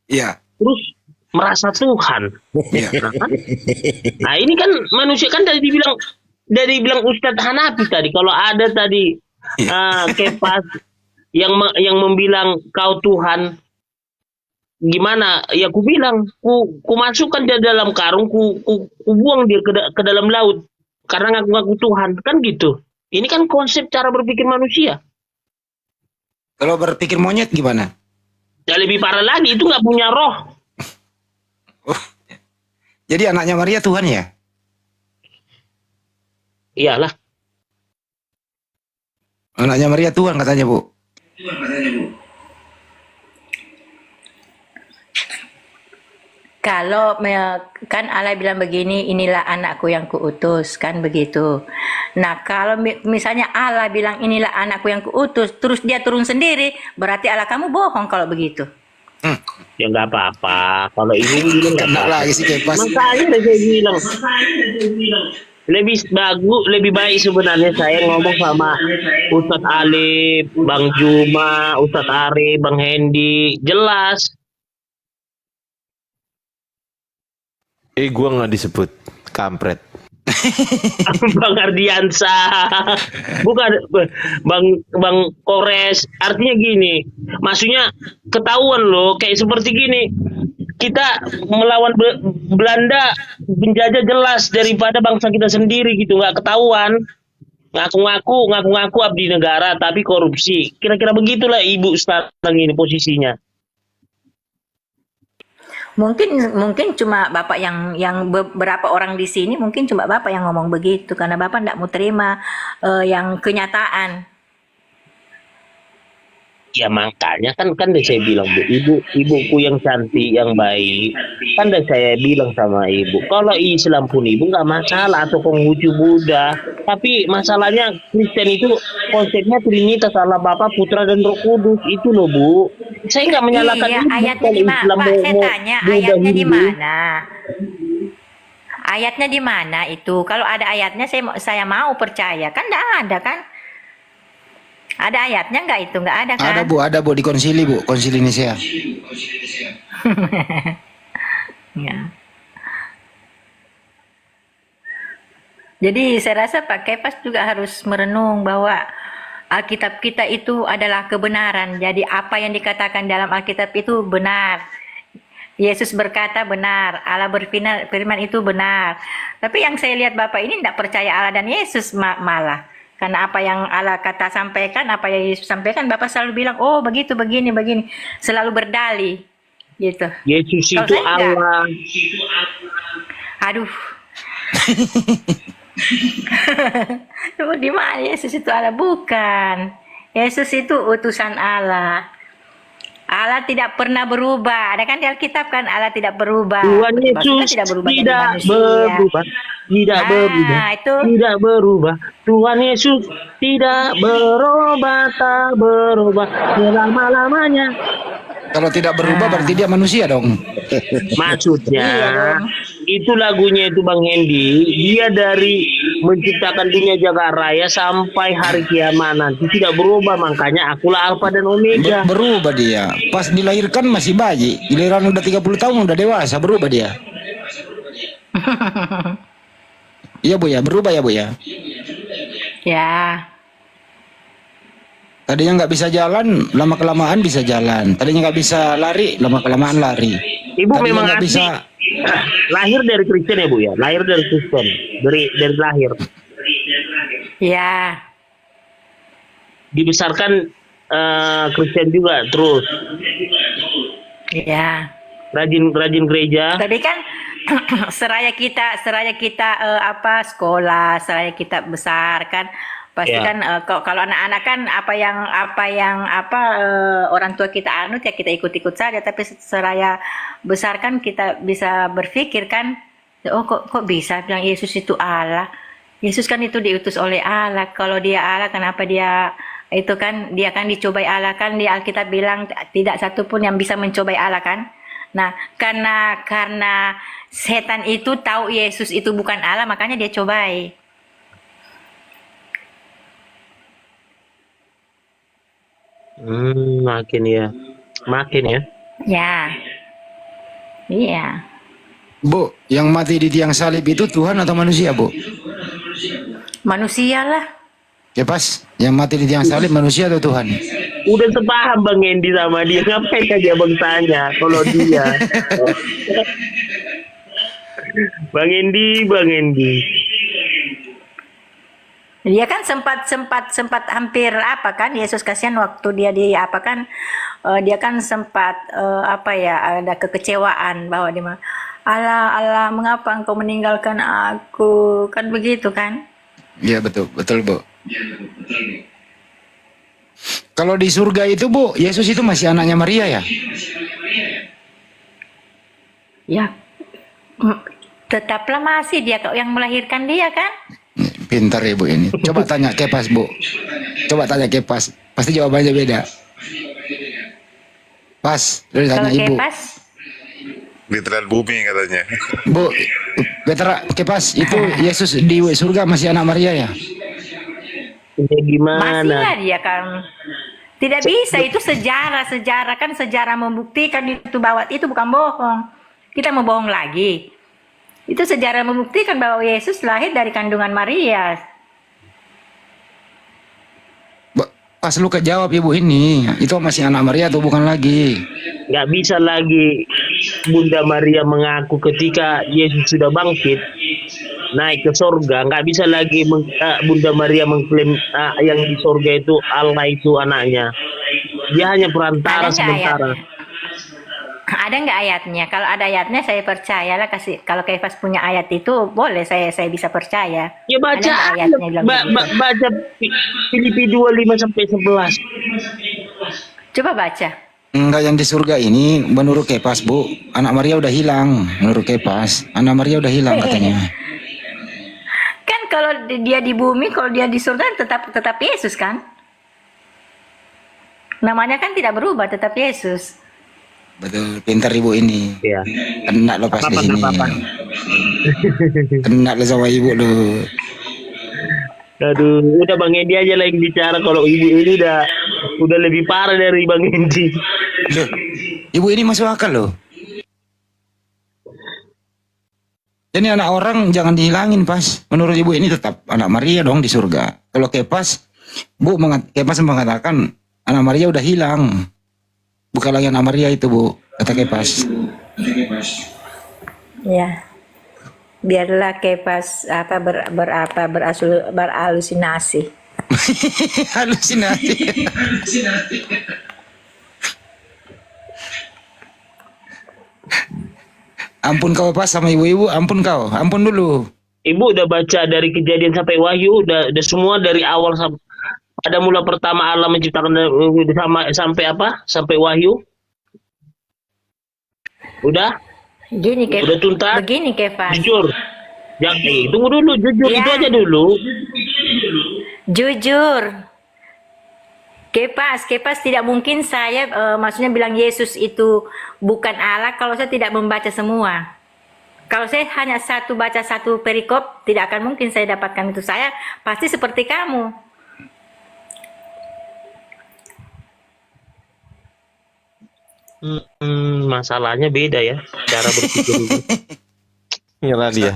Iya. terus merasa Tuhan? Iya. Nah ini kan manusia kan dari bilang Ustadz Hanafi tadi, kalau ada tadi Kepas yang membilang kau Tuhan, gimana? Ya ku bilang, ku masukkan dia dalam karung, ku buang dia ke dalam laut karena ngaku-ngaku Tuhan, kan gitu. Ini kan konsep cara berpikir manusia. Kalau berpikir monyet gimana? Ya lebih parah lagi, itu nggak punya roh. Jadi anaknya Maria Tuhan ya? Iyalah. Anaknya Maria Tuhan katanya, Bu. Kalau kan Allah bilang begini, inilah anakku yang kuutus, kan begitu. Nah, kalau misalnya Allah bilang inilah anakku yang kuutus, terus dia turun sendiri, berarti Allah kamu bohong kalau begitu. Ya nggak apa-apa. Kalau ibu bilang nggak Kena apa-apa. lagi sih Kepas. Makanya saya bilang lebih baik sebenarnya saya ngomong sama Ustadz Alif, Bang Juma, Ustadz Ari, Bang Hendi, jelas. Gua nggak disebut kampret. Bang Ardiansa, bukan Bang Kores. Artinya gini, maksudnya ketahuan loh, kayak seperti gini. Kita melawan Belanda penjajah jelas daripada bangsa kita sendiri gitu, nggak ketahuan. Ngaku-ngaku abdi negara tapi korupsi. Kira-kira begitulah ibu sekarang ini posisinya. Mungkin cuma Bapak yang beberapa orang di sini mungkin cuma Bapak yang ngomong begitu karena Bapak tidak mau terima yang kenyataan. Ya makanya kan udah saya bilang, Bu, ibuku yang cantik, yang baik, kan udah saya bilang sama ibu, kalau Islam pun ibu nggak masalah atau Konghucu Buddha, tapi masalahnya Kristen itu konsepnya Trinitas, Allah Bapa, Putra dan Roh Kudus, itu loh Bu. Saya nggak menyalahkan Iya, ibu ayatnya kalau di mana? Islam Pak, saya tanya Buddha, ayatnya di Hindu. mana? Ayatnya di mana itu? Kalau ada ayatnya saya mau percaya. Kan enggak ada kan? Ada ayatnya nggak itu? Nggak ada kan? Ada Bu di konsili, Bu, konsili Nicea. Ya. Jadi saya rasa Pak Kepas juga harus merenung bahwa Alkitab kita itu adalah kebenaran. Jadi apa yang dikatakan dalam Alkitab itu benar. Yesus berkata benar, Allah berfirman itu benar. Tapi yang saya lihat Bapak ini tidak percaya Allah dan Yesus malah. Karena apa yang Allah sampaikan, apa yang Yesus sampaikan, Bapak selalu bilang, oh begitu, begini. Selalu berdalih. Gitu. Yesus Kalau itu saya enggak. Allah. Aduh. Di mana Yesus itu Allah? Bukan. Yesus itu utusan Allah. Allah tidak pernah berubah. Ada kan di Alkitab kan Allah tidak berubah. Tuhan Maksudnya Yesus tidak berubah jadi tidak manusia. berubah, tidak berubah, Itu tidak berubah. Tuhan Yesus tidak berubah, tak berubah selama-lamanya. Kalau tidak berubah berarti dia manusia dong. Maksudnya Iya dong. itu lagunya itu Bang Hendi, dia dari menciptakan dunia jagat raya sampai hari kiamat nanti tidak berubah, makanya akulah Alfa dan Omega. Berubah dia. Pas dilahirkan masih bayi, giliran udah 30 tahun udah dewasa, berubah dia. Iya Bu ya, berubah ya Bu ya. ya. Tadinya nggak bisa jalan, lama kelamaan bisa jalan. Tadinya nggak bisa lari, lama kelamaan lari. Ibu Tadinya memang nggak asli bisa. lahir dari Kristen ya Bu ya, lahir dari Kristen, dari lahir. Ya. Dibesarkan Kristen juga terus, Ya. rajin gereja. Tapi kan seraya kita sekolah, seraya kita besar kan Pasti Ya. kan kalau anak-anak kan orang tua kita anut ya kita ikut-ikut saja. Tapi seraya besar kan kita bisa berpikir kan, oh kok bisa bilang Yesus itu Allah? Yesus kan itu diutus oleh Allah. Kalau dia Allah, kenapa dia itu kan dia kan dicobai Allah kan di Alkitab bilang tidak satu pun yang bisa mencobai Allah kan. Nah, karena setan itu tahu Yesus itu bukan Allah, makanya dia cobai. Makin ya. Ya. Iya. Bu, yang mati di tiang salib itu Tuhan atau manusia, Bu? Manusia lah. Kepas, yang mati di tiang salib manusia atau Tuhan? Udah sepaham Bang Endi sama dia. Ngapain aja Bang tanya kalau dia. Bang Endi. Dia kan sempat hampir apa kan Yesus kasihan waktu dia dia kan sempat ada kekecewaan bahwa dia Allah mengapa engkau meninggalkan aku kan begitu kan? Iya betul Bu. Kalau di surga itu Bu, Yesus itu masih anaknya Maria ya? Ya, tetaplah masih dia yang melahirkan dia kan? Pintar Ibu ini. Coba tanya Kepas Bu. Pasti jawabannya beda. Pas, lu tanya Kalau Ibu. Kepas, Literal bumi katanya. Bu, Kepas itu Yesus di surga masih anak Maria ya? Ya gimana? masihlah dia kan. Tidak bisa, itu sejarah kan sejarah membuktikan itu bahwa itu bukan bohong. Kita mau bohong lagi. Itu sejarah membuktikan bahwa Yesus lahir dari kandungan Maria. Pas lu kejawab Ibu ini, itu masih anak Maria atau bukan lagi? Nggak bisa lagi Bunda Maria mengaku ketika Yesus sudah bangkit naik ke sorga, nggak bisa lagi Bunda Maria mengklaim yang di sorga itu Allah itu anaknya. Dia hanya perantara sementara. Ada nggak ayatnya? Kalau ada ayatnya saya percayalah. Kalau Kefas punya ayat itu boleh saya bisa percaya. Ya baca Ada nggak ayatnya bilang begitu? baca Filipi 2:5 sampai 11. Coba baca. Enggak, yang di surga ini menurut Kepas Bu, anak Maria udah hilang. Menurut Kepas, anak Maria udah hilang katanya. Kan kalau dia di bumi, kalau dia di surga tetap Yesus kan? Namanya kan tidak berubah, tetap Yesus. Betul, pintar Ibu ini. Ya. Kena lo pas di sini. Apa-apa. Kena lo sama Ibu lo. Aduh, udah Bang Endi aja lah yang bicara. Kalau ibu ini udah lebih parah dari Bang Endi. Loh, Ibu ini masuk akal loh. Ini anak orang jangan dihilangin Pas. Menurut Ibu ini tetap anak Maria dong di surga. Kalau Kepas, Kepas mengatakan anak Maria udah hilang. Bukan lagi anak Maria itu Bu, kata Kepas. Ya. Biarlah Kepas berhalusinasi. Halusinasi. Ampun kau Pas sama ibu-ibu, ampun kau, ampun dulu. Ibu udah baca dari Kejadian sampai Wahyu, udah semua dari awal sampai pada mula pertama Allah menciptakan sampai apa? Sampai Wahyu. Udah? Gini Kepas. Udah tuntas? Begini Kepas. Jujur. Jangan, tunggu dulu, jujur Ya. itu aja dulu. Jujur. Kepas tidak mungkin saya maksudnya bilang Yesus itu bukan Allah kalau saya tidak membaca semua. Kalau saya hanya baca satu perikop, tidak akan mungkin saya dapatkan itu. Saya pasti seperti kamu. Masalahnya beda ya cara berpikir ini. Nyerah dia.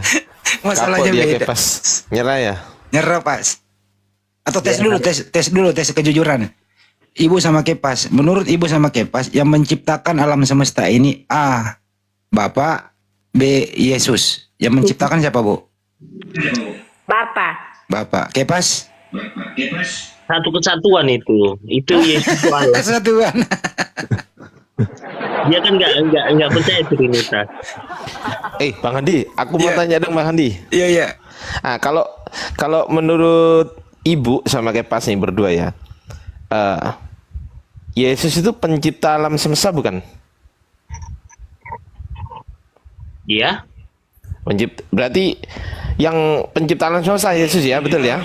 Masalahnya Kapok dia beda. Kepas. Nyerah ya. Nyerah Pas. Atau tes dulu, tes kejujuran. Ibu sama Kepas, menurut Ibu sama Kepas yang menciptakan alam semesta ini A. Bapak, B. Yesus. Yang menciptakan siapa Bu? Bapak. Kepas? Satu kesatuan itu Yesus itu Allah. Kesatuan. Dia kan nggak percaya Trinitas. Bang Handi, aku mau tanya dong Bang Handi. Iya. Kalau menurut ibu sama Kepas nih berdua ya. Yesus itu pencipta alam semesta bukan? Iya. Berarti yang pencipta alam semesta Yesus ya, betul ya?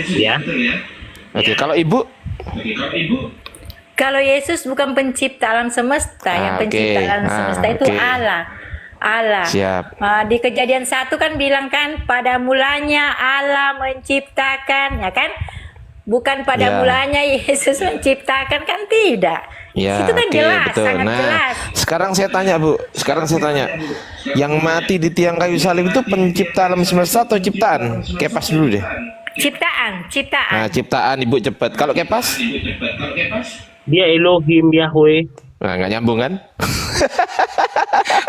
Iya. Oke, kalau ibu? Kalau Yesus bukan pencipta alam semesta, yang pencipta oke. alam semesta itu Oke. Allah. Allah. Siap. Di Kejadian 1 kan bilang kan pada mulanya Allah menciptakan, ya kan? Bukan pada Ya. mulanya Yesus menciptakan, kan tidak. Ya, Itu kan oke, jelas, betul. sangat Nah, jelas. sekarang saya tanya Bu, yang mati di tiang kayu salib itu pencipta alam semesta atau ciptaan? Kepas dulu deh. Ciptaan. Nah, ciptaan Ibu cepat. Kalau Kepas? Dia Elohim Yahweh. Nah, nggak nyambung kan?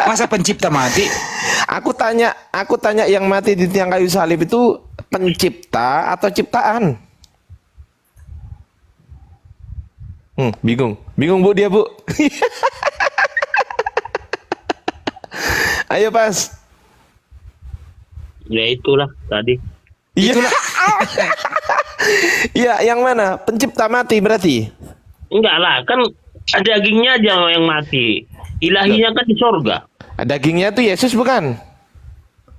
Masa pencipta mati? Aku tanya yang mati di tiang kayu salib itu pencipta atau ciptaan? Bingung Bu dia Bu. Ayo Pas. Ya itulah tadi. Iya. Iya, yang mana? Pencipta mati berarti. Enggak lah, kan dagingnya aja yang mati. Ilahinya kan di sorga. Dagingnya tuh Yesus bukan?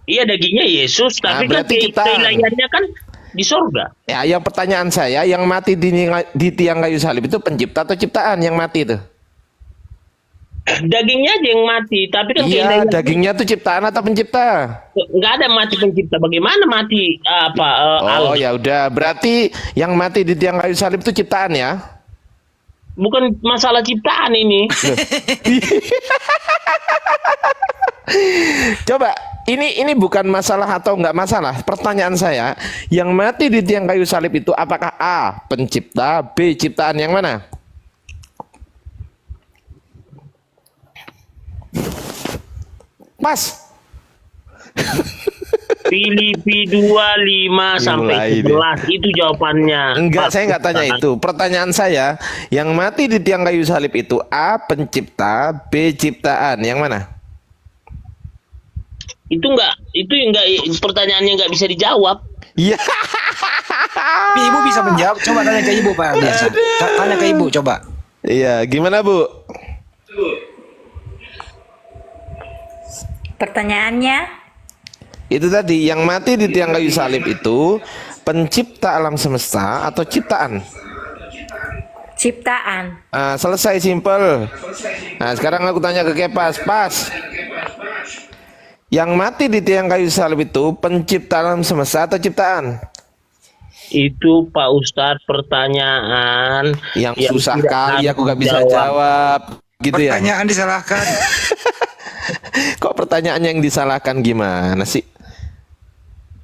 Iya, dagingnya Yesus, tapi kan berarti ciptaan. keilahiannya kan di sorga. Ya, yang pertanyaan saya, yang mati di tiang kayu salib itu pencipta atau ciptaan yang mati itu? Dagingnya aja yang mati, tapi kan Iya, keilahiannya dagingnya tuh ciptaan atau pencipta? nggak ada mati pencipta. Bagaimana mati Oh, Allah? ya udah, berarti yang mati di tiang kayu salib itu ciptaan ya? Bukan masalah ciptaan ini. Coba, ini bukan masalah atau nggak masalah. Pertanyaan saya, yang mati di tiang kayu salib itu apakah A, pencipta, B, ciptaan, yang mana? Pas. Filipi 2:5 sampai 11 itu jawabannya. Enggak, saya nggak tanya itu. Pertanyaan saya, yang mati di tiang kayu salib itu A, pencipta, B, ciptaan, yang mana? Itu enggak pertanyaannya nggak bisa dijawab. Iya. Tapi ibu bisa menjawab. Coba tanya ke ibu Pak Biasa. Tanya ke ibu coba. Iya, gimana Bu? Pertanyaannya, Itu tadi, yang mati di tiang kayu salib itu pencipta alam semesta atau ciptaan? ciptaan. Selesai, simple. Nah, sekarang aku tanya ke Kepas. Pas. Yang mati di tiang kayu salib itu pencipta alam semesta atau ciptaan? Itu Pak Ustadz pertanyaan Yang susah tidak kali, aku gak bisa jawab. jawab. Gitu ya? Pertanyaan disalahkan. Kok pertanyaannya yang disalahkan gimana sih?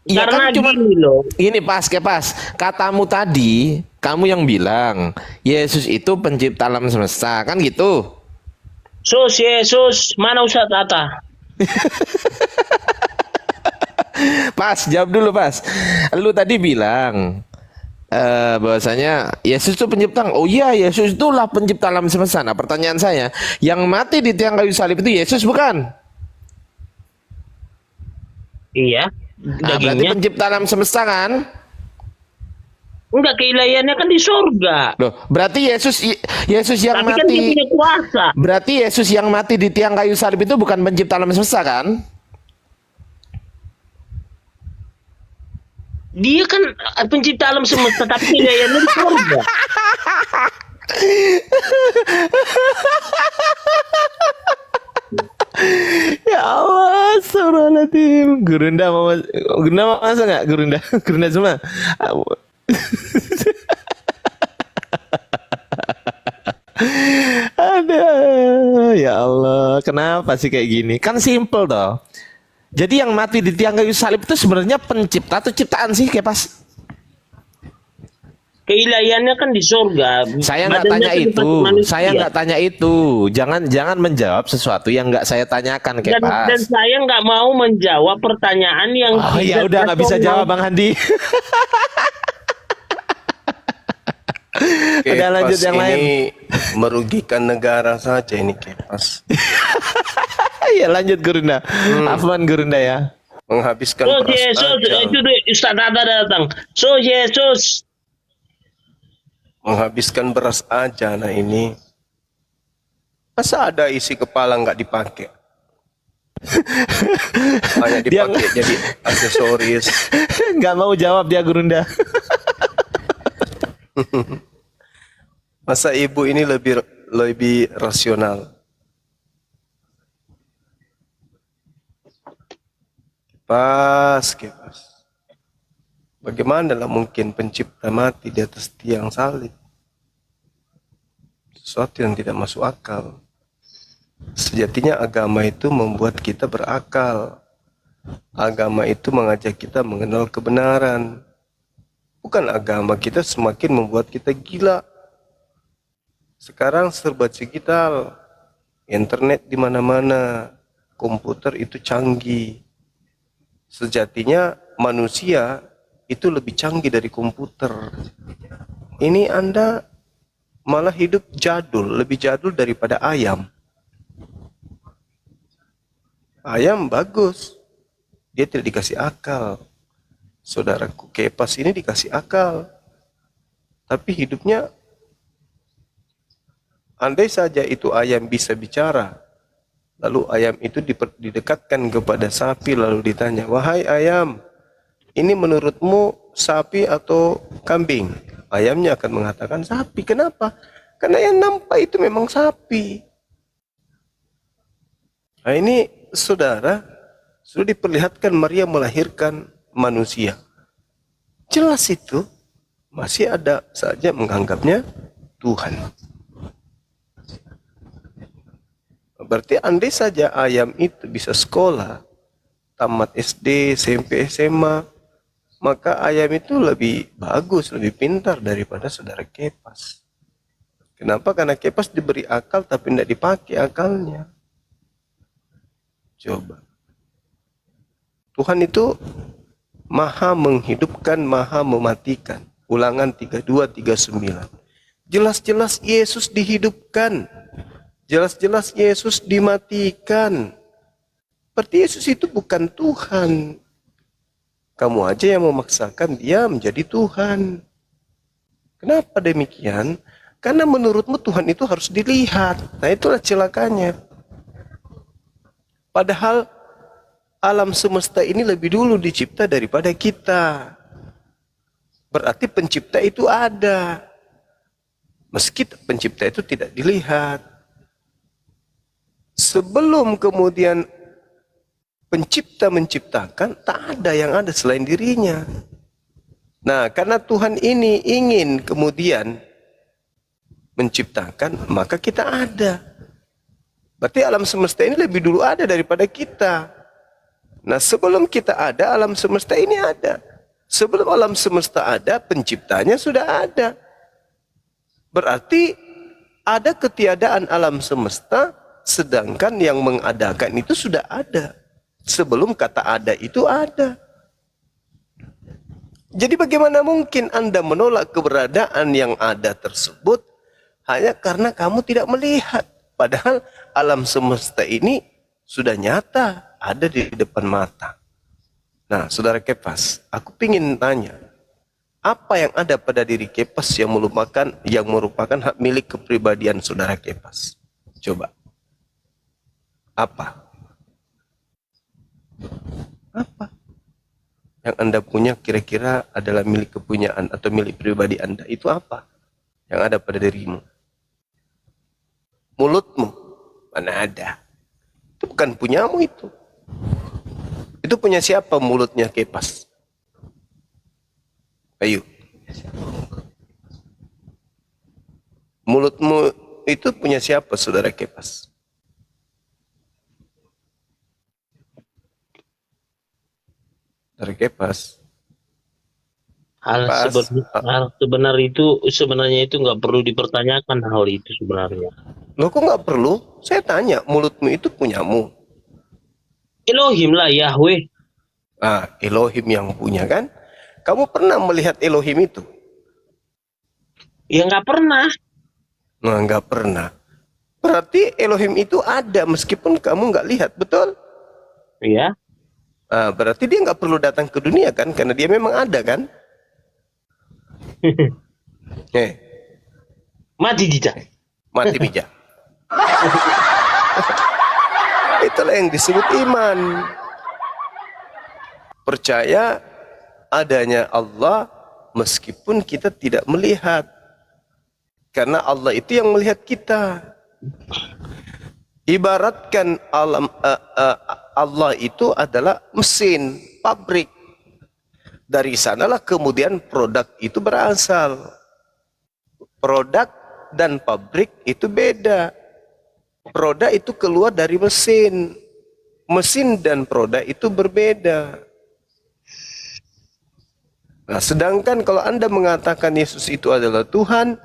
Ya Karena kan cuma gini loh. ini Kepas, katamu tadi, kamu yang bilang Yesus itu pencipta alam semesta, kan gitu? Yesus, mana Ustadz Atta? Pas, jawab dulu Pas. Lu tadi bilang bahwasanya Yesus itu pencipta. Oh iya, Yesus itulah pencipta alam semesta. Nah, pertanyaan saya, yang mati di tiang kayu salib itu Yesus bukan? Iya. Nah, berarti Dagingnya pencipta alam semesta kan? enggak, keilahiannya kan di surga. Loh, berarti Yesus yang Tapi kan dia mati. punya kuasa. Berarti Yesus yang mati di tiang kayu salib itu bukan pencipta alam semesta kan? Dia kan pencipta alam semesta, tapi keilahiannya di surga. Ya Allah, astagfirullahaladzim. Gurunda mau masuk nggak? Gurunda semua. Aduh, ya Allah, kenapa sih kayak gini? Kan simple toh. Jadi yang mati di tiang kayu salib itu sebenarnya pencipta atau ciptaan sih, Kepas? Keilahiannya kan di surga. Saya nggak Badannya tanya kan itu. dipakai manusia. Saya nggak tanya itu. Jangan menjawab sesuatu yang nggak saya tanyakan, dan Kepas. saya nggak mau menjawab pertanyaan yang Oh ya tidak udah, nggak bisa rasional. jawab Bang Handi. Udah, lanjut yang ini lain. merugikan negara saja ini Kepas. Ya lanjut Gurunda. Afwan Gurunda ya. Menghabiskan So peras Yesus, aja. itu tuh Ustaz Ada datang. So Yesus, Menghabiskan beras aja, nah ini. Masa ada isi kepala nggak dipakai? Hanya Dia dipakai jadi aksesoris. nggak mau jawab dia Gurunda. Masa ibu ini lebih rasional? Kipas. Bagaimana lah mungkin pencipta mati di atas tiang salib? Sesuatu yang tidak masuk akal. Sejatinya agama itu membuat kita berakal. Agama itu mengajak kita mengenal kebenaran. Bukan agama kita semakin membuat kita gila. Sekarang serba digital. Internet di mana-mana. Komputer itu canggih. Sejatinya manusia itu lebih canggih dari komputer. Ini Anda malah hidup jadul, lebih jadul daripada ayam. Ayam bagus, dia tidak dikasih akal. Saudaraku Kepas ini dikasih akal, tapi hidupnya, andai saja itu ayam bisa bicara, lalu ayam itu didekatkan kepada sapi, lalu ditanya, wahai ayam, ini menurutmu sapi atau kambing? Ayamnya akan mengatakan sapi. Kenapa? Karena yang nampak itu memang sapi. Nah ini saudara, sudah diperlihatkan Maria melahirkan manusia. Jelas itu, masih ada saja menganggapnya Tuhan. Berarti andai saja ayam itu bisa sekolah, tamat SD, SMP, SMA, maka ayam itu lebih bagus, lebih pintar daripada saudara Kepas. Kenapa? Karena Kepas diberi akal tapi tidak dipakai akalnya. Coba. Tuhan itu maha menghidupkan, maha mematikan. Ulangan 32:39. Jelas-jelas Yesus dihidupkan. Jelas-jelas Yesus dimatikan. Berarti Yesus itu bukan Tuhan. Kamu aja yang memaksakan dia menjadi Tuhan. Kenapa demikian? Karena menurutmu Tuhan itu harus dilihat. Nah itulah celakanya. Padahal alam semesta ini lebih dulu dicipta daripada kita. Berarti pencipta itu ada. Meski pencipta itu tidak dilihat. Sebelum kemudian pencipta menciptakan, tak ada yang ada selain dirinya. Nah, karena Tuhan ini ingin kemudian menciptakan, maka kita ada. Berarti alam semesta ini lebih dulu ada daripada kita. Nah, sebelum kita ada, alam semesta ini ada. Sebelum alam semesta ada, penciptanya sudah ada. Berarti ada ketiadaan alam semesta, sedangkan yang mengadakan itu sudah ada. Sebelum kata ada itu ada. Jadi bagaimana mungkin Anda menolak keberadaan yang ada tersebut hanya karena kamu tidak melihat. Padahal alam semesta ini sudah nyata, ada di depan mata. Nah, saudara Kepas, aku ingin tanya, apa yang ada pada diri Kepas yang merupakan hak milik kepribadian saudara Kepas? Coba. Apa? Apa? Yang Anda punya kira-kira adalah milik kepunyaan atau milik pribadi Anda. Itu apa? Yang ada pada dirimu. Mulutmu. Mana ada? Itu bukan punyamu itu. Itu punya siapa mulutnya Kepas? Ayo. Mulutmu itu punya siapa saudara Kepas? Saudara Kepas. Hal sebenarnya itu nggak perlu dipertanyakan hal itu sebenarnya. Loh kok nggak perlu? Saya tanya, mulutmu itu punyamu. Elohim lah, Yahweh. Ah, Elohim yang punya kan? Kamu pernah melihat Elohim itu? Ya nggak pernah. Nah, nggak pernah. Berarti Elohim itu ada meskipun kamu nggak lihat, betul? Iya. Ah, berarti dia nggak perlu datang ke dunia kan? Karena dia memang ada kan? Mati tidak. Mati bijak. Itulah yang disebut iman. Percaya adanya Allah meskipun kita tidak melihat. Karena Allah itu yang melihat kita. Ibaratkan Allah itu adalah mesin, pabrik. Dari sanalah kemudian produk itu berasal. Produk dan pabrik itu beda. Produk itu keluar dari mesin. Mesin dan produk itu berbeda. Nah, sedangkan kalau Anda mengatakan Yesus itu adalah Tuhan,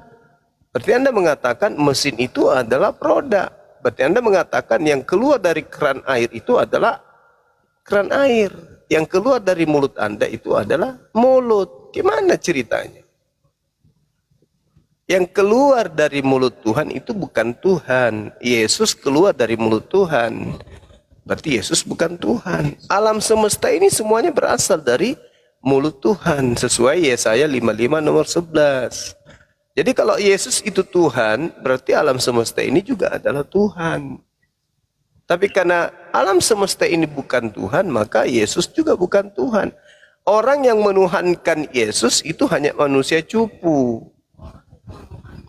berarti Anda mengatakan mesin itu adalah produk. Berarti Anda mengatakan yang keluar dari keran air itu adalah keran air. Yang keluar dari mulut Anda itu adalah mulut. Gimana ceritanya? Yang keluar dari mulut Tuhan itu bukan Tuhan. Yesus keluar dari mulut Tuhan. Berarti Yesus bukan Tuhan. Alam semesta ini semuanya berasal dari mulut Tuhan. Sesuai Yesaya 55 nomor 11. Jadi kalau Yesus itu Tuhan, berarti alam semesta ini juga adalah Tuhan. Tapi karena alam semesta ini bukan Tuhan, maka Yesus juga bukan Tuhan. Orang yang menuhankan Yesus itu hanya manusia cupu.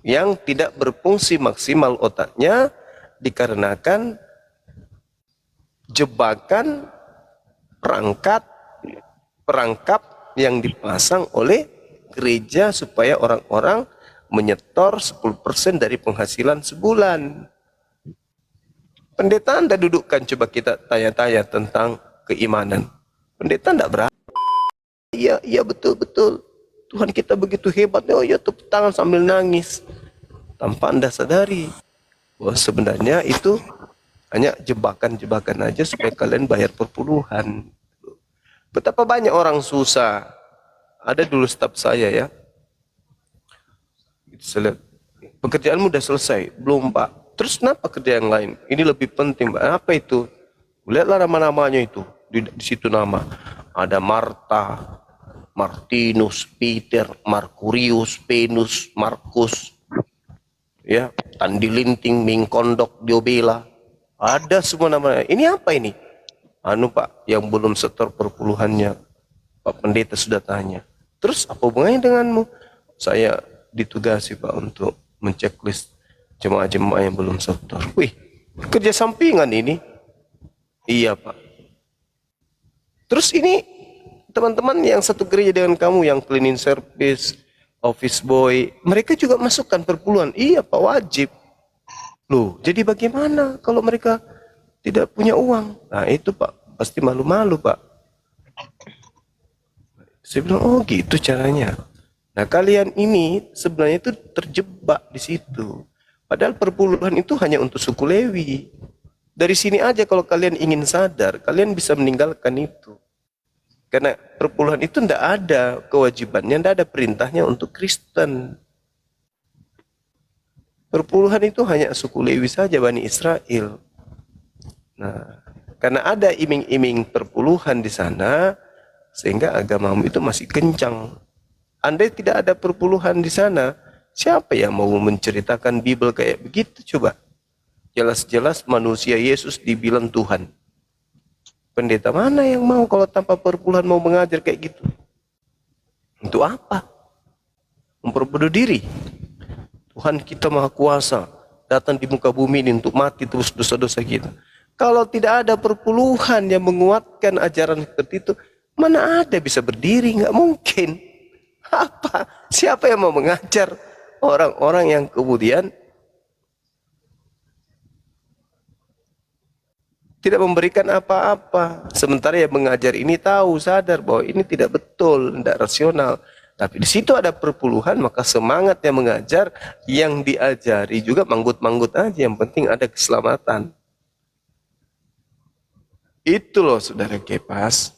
Yang tidak berfungsi maksimal otaknya dikarenakan jebakan perangkap yang dipasang oleh gereja supaya orang-orang menyetor 10% dari penghasilan sebulan. Pendeta Anda dudukkan, coba kita tanya-tanya tentang keimanan. Pendeta tidak berani. Iya betul-betul. Tuhan kita begitu hebat. Oh ya, tepuk tangan sambil nangis. Tanpa Anda sadari bahwa sebenarnya itu hanya jebakan-jebakan aja supaya kalian bayar perpuluhan. Betapa banyak orang susah. Ada dulu staf saya ya. Pekerjaanmu udah selesai? Belum, Pak. Terus kenapa kerja yang lain? Ini lebih penting, Pak. Apa itu? Lihatlah nama-namanya itu. Di situ nama. Ada Marta, Martinus, Peter, Markurius, Venus, Markus. Ya, Tandi Linting, Mingkondok, Diobela. Ada semua namanya. Ini apa ini? Anu, Pak, yang belum setor perpuluhannya. Pak Pendeta sudah tanya. Terus apa hubungannya denganmu? Saya ditugasi, Pak, untuk menceklis jemaah-jemaah yang belum setor. Wih, kerja sampingan ini. Iya, Pak. Terus ini teman-teman yang satu gereja dengan kamu, yang cleaning service, office boy, mereka juga masukkan perpuluhan. Iya, Pak, wajib. Loh, jadi bagaimana kalau mereka tidak punya uang? Nah, itu, Pak, pasti malu-malu, Pak. Saya bilang, oh gitu caranya. Nah, kalian ini sebenarnya itu terjebak di situ. Padahal perpuluhan itu hanya untuk suku Lewi. Dari sini aja kalau kalian ingin sadar, kalian bisa meninggalkan itu. Karena perpuluhan itu tidak ada kewajibannya, tidak ada perintahnya untuk Kristen. Perpuluhan itu hanya suku Lewi saja, Bani Israel. Nah, karena ada iming-iming perpuluhan di sana, sehingga agamamu itu masih kencang. Andai tidak ada perpuluhan di sana, siapa yang mau menceritakan Bible kayak begitu coba? Jelas-jelas manusia Yesus dibilang Tuhan. Pendeta mana yang mau kalau tanpa perpuluhan mau mengajar kayak gitu? Untuk apa? Memperbodoh diri. Tuhan kita Maha Kuasa datang di muka bumi ini untuk mati terus dosa-dosa kita. Kalau tidak ada perpuluhan yang menguatkan ajaran seperti itu, mana ada bisa berdiri? Nggak mungkin. Apa? Siapa yang mau mengajar orang-orang yang kemudian tidak memberikan apa-apa? Sementara yang mengajar ini tahu, sadar bahwa ini tidak betul, tidak rasional. Tapi di situ ada perpuluhan, maka semangat yang mengajar, yang diajari juga manggut-manggut aja. Yang penting ada keselamatan. Itu loh, Saudara Kepas.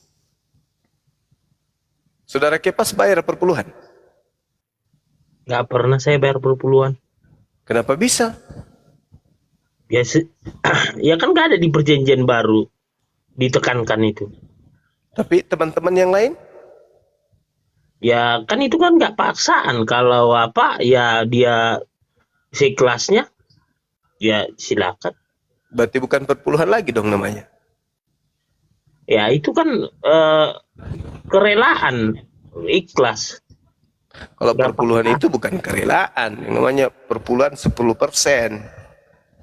Saudara Kepas bayar perpuluhan? Nggak pernah saya bayar perpuluhan. Kenapa bisa? Biasa, ya kan nggak ada di perjanjian baru ditekankan itu. Tapi teman-teman yang lain? Ya kan itu kan nggak paksaan. Kalau apa ya dia seikhlasnya, ya silakan. Berarti bukan perpuluhan lagi dong namanya. Ya itu kan kerelaan, ikhlas. Kalau perpuluhan itu bukan kerelaan, yang namanya perpuluhan 10%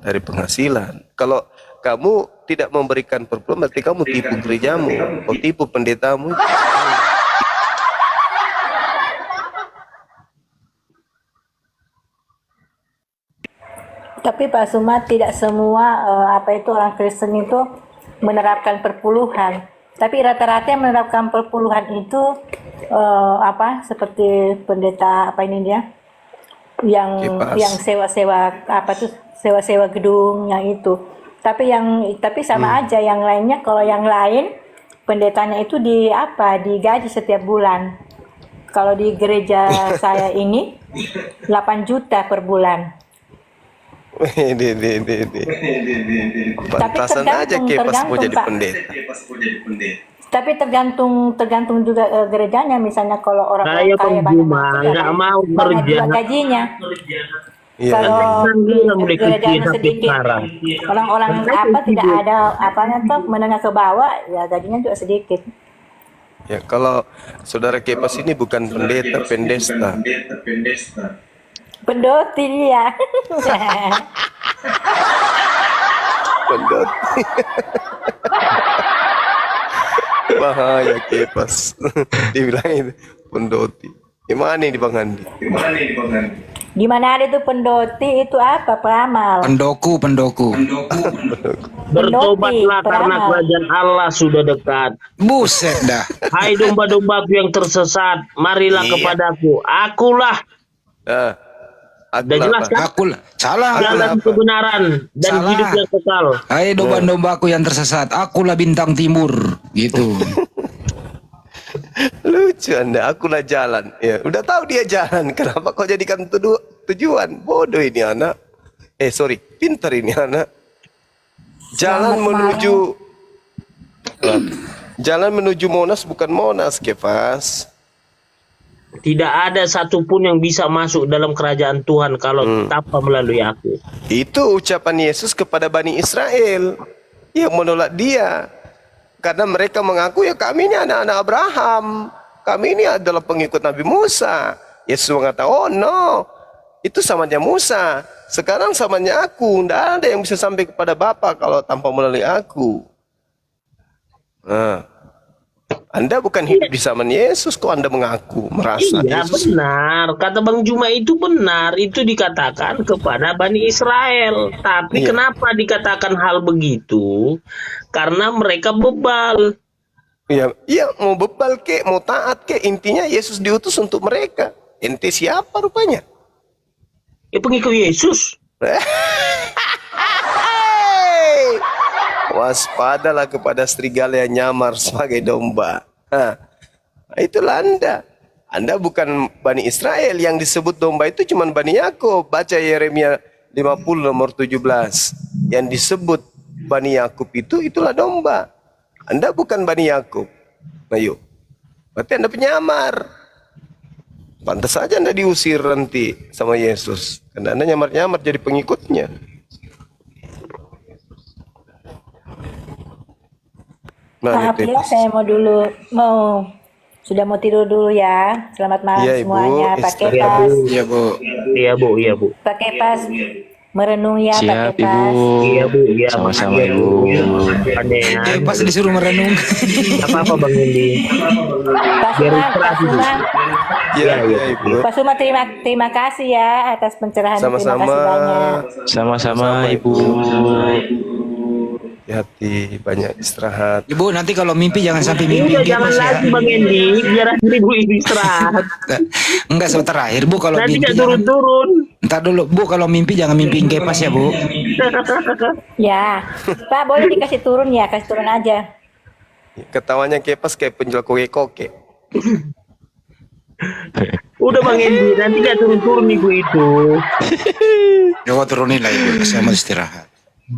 dari penghasilan. Kalau kamu tidak memberikan perpuluhan, berarti kamu tipu gerejamu, atau tipu pendetamu. Tapi Pak Suma, tidak semua orang Kristen itu menerapkan perpuluhan. Tapi rata-rata yang menerapkan perpuluhan itu seperti pendeta yang Kipas. sewa-sewa gedung yang itu. Tapi sama aja yang lainnya. Kalau yang lain pendetanya itu digaji setiap bulan. Kalau di gereja saya ini 8 juta per bulan. Pantasan aja Kepas mau jadi Pak. pendeta. Tapi tergantung juga gerejanya. Misalnya kalau orang Saya kaya Bang Juma nggak mau banyak kerja. juga gajinya. Iya. Kalau mulai gerejanya kerja sedikit, sekarang. orang-orang tidak ada menengah ke bawah, ya gajinya juga sedikit. Ya, kalau saudara Kepas ini bukan pendeta, pendesta. Pendoti dia. Pendeta. Bahaya Kepas. Dibilang itu pendoti. Gimana ini Bang Andi? Di mana ada tuh pendoti itu peramal. Pendoku. Bertobatlah karena peramal. kerajaan Allah sudah dekat. Buset dah. Hai domba-dombaku yang tersesat, marilah kepadaku. Akulah. Aku Udah jelas apa? kan? Aku salah. Jalan apa? kebenaran dan Salah. hidup yang kekal. Hai domba-dombaku yang tersesat, akulah bintang timur, gitu. Lucu Anda, akulah jalan. Ya, udah tahu dia jalan. Kenapa kau jadikan tujuan? Bodoh ini anak. Pintar ini anak. Jalan menuju Monas bukan Monas, Kepas. Tidak ada satupun yang bisa masuk dalam kerajaan Tuhan kalau tanpa melalui aku. Itu ucapan Yesus kepada Bani Israel yang menolak dia. Karena mereka mengaku ya kami ini anak-anak Abraham. Kami ini adalah pengikut Nabi Musa. Yesus mengatakan, oh no, itu samanya Musa. Sekarang samanya aku. Tidak ada yang bisa sampai kepada Bapa kalau tanpa melalui aku. Nah, Anda bukan hidup di zaman Yesus, kok Anda mengaku, merasa Iya Yesus. benar, kata Bang Juma itu benar, itu dikatakan kepada Bani Israel. Tapi Iya. kenapa dikatakan hal begitu? Karena mereka bebal. Iya, mau bebal kek, mau taat kek, intinya Yesus diutus untuk mereka. Ente siapa rupanya? Ya pengikut Yesus. Hey! Waspadalah kepada serigala yang nyamar sebagai domba. Itulah Anda. Anda bukan Bani Israel. Yang disebut domba itu cuma Bani Yakub. Baca Yeremia 50 nomor 17. Yang disebut Bani Yakub itulah domba. Anda bukan Bani Yakub. Ayo. Berarti Anda penyamar. Pantas saja Anda diusir nanti sama Yesus. Karena Anda nyamar-nyamar jadi pengikutnya. Maaf itu. ya, saya sudah mau tidur dulu ya. Selamat malam Iya, Ibu. semuanya. Pak Istirahat. Kepas, Iya, Bu. Iya bu, iya bu. Pak Kepas merenung ya, Pak Siap Kepas. Ibu. Iya bu, iya. Sama-sama Iya, Ibu. Iya, makanya. Pas disuruh merenung. Apa Bang Indi? Pak Suma, Iya, iya, Ibu. Pak Suma terima kasih ya atas pencerahan. Terima Sama-sama. kasih banyak. Sama-sama Ibu. Hati-hati, banyak istirahat. Ibu, nanti kalau mimpi jangan sampai mimpi Udah jangan Kepas ya. lagi Bang Indi, biar ibu ini istirahat. Enggak, terakhir Bu, kalau Nanti mimpi nggak jangan. turun-turun. Ntar dulu Bu, kalau mimpi jangan mimpiin Kepas ya Bu. Ya, Pak boleh dikasih turun ya, kasih turun aja. Ketawanya Kepas kayak penjual koke-koke. Udah Bang Indi, nanti nggak turun-turun ibu itu. Coba turunin lah Ibu, saya mau istirahat.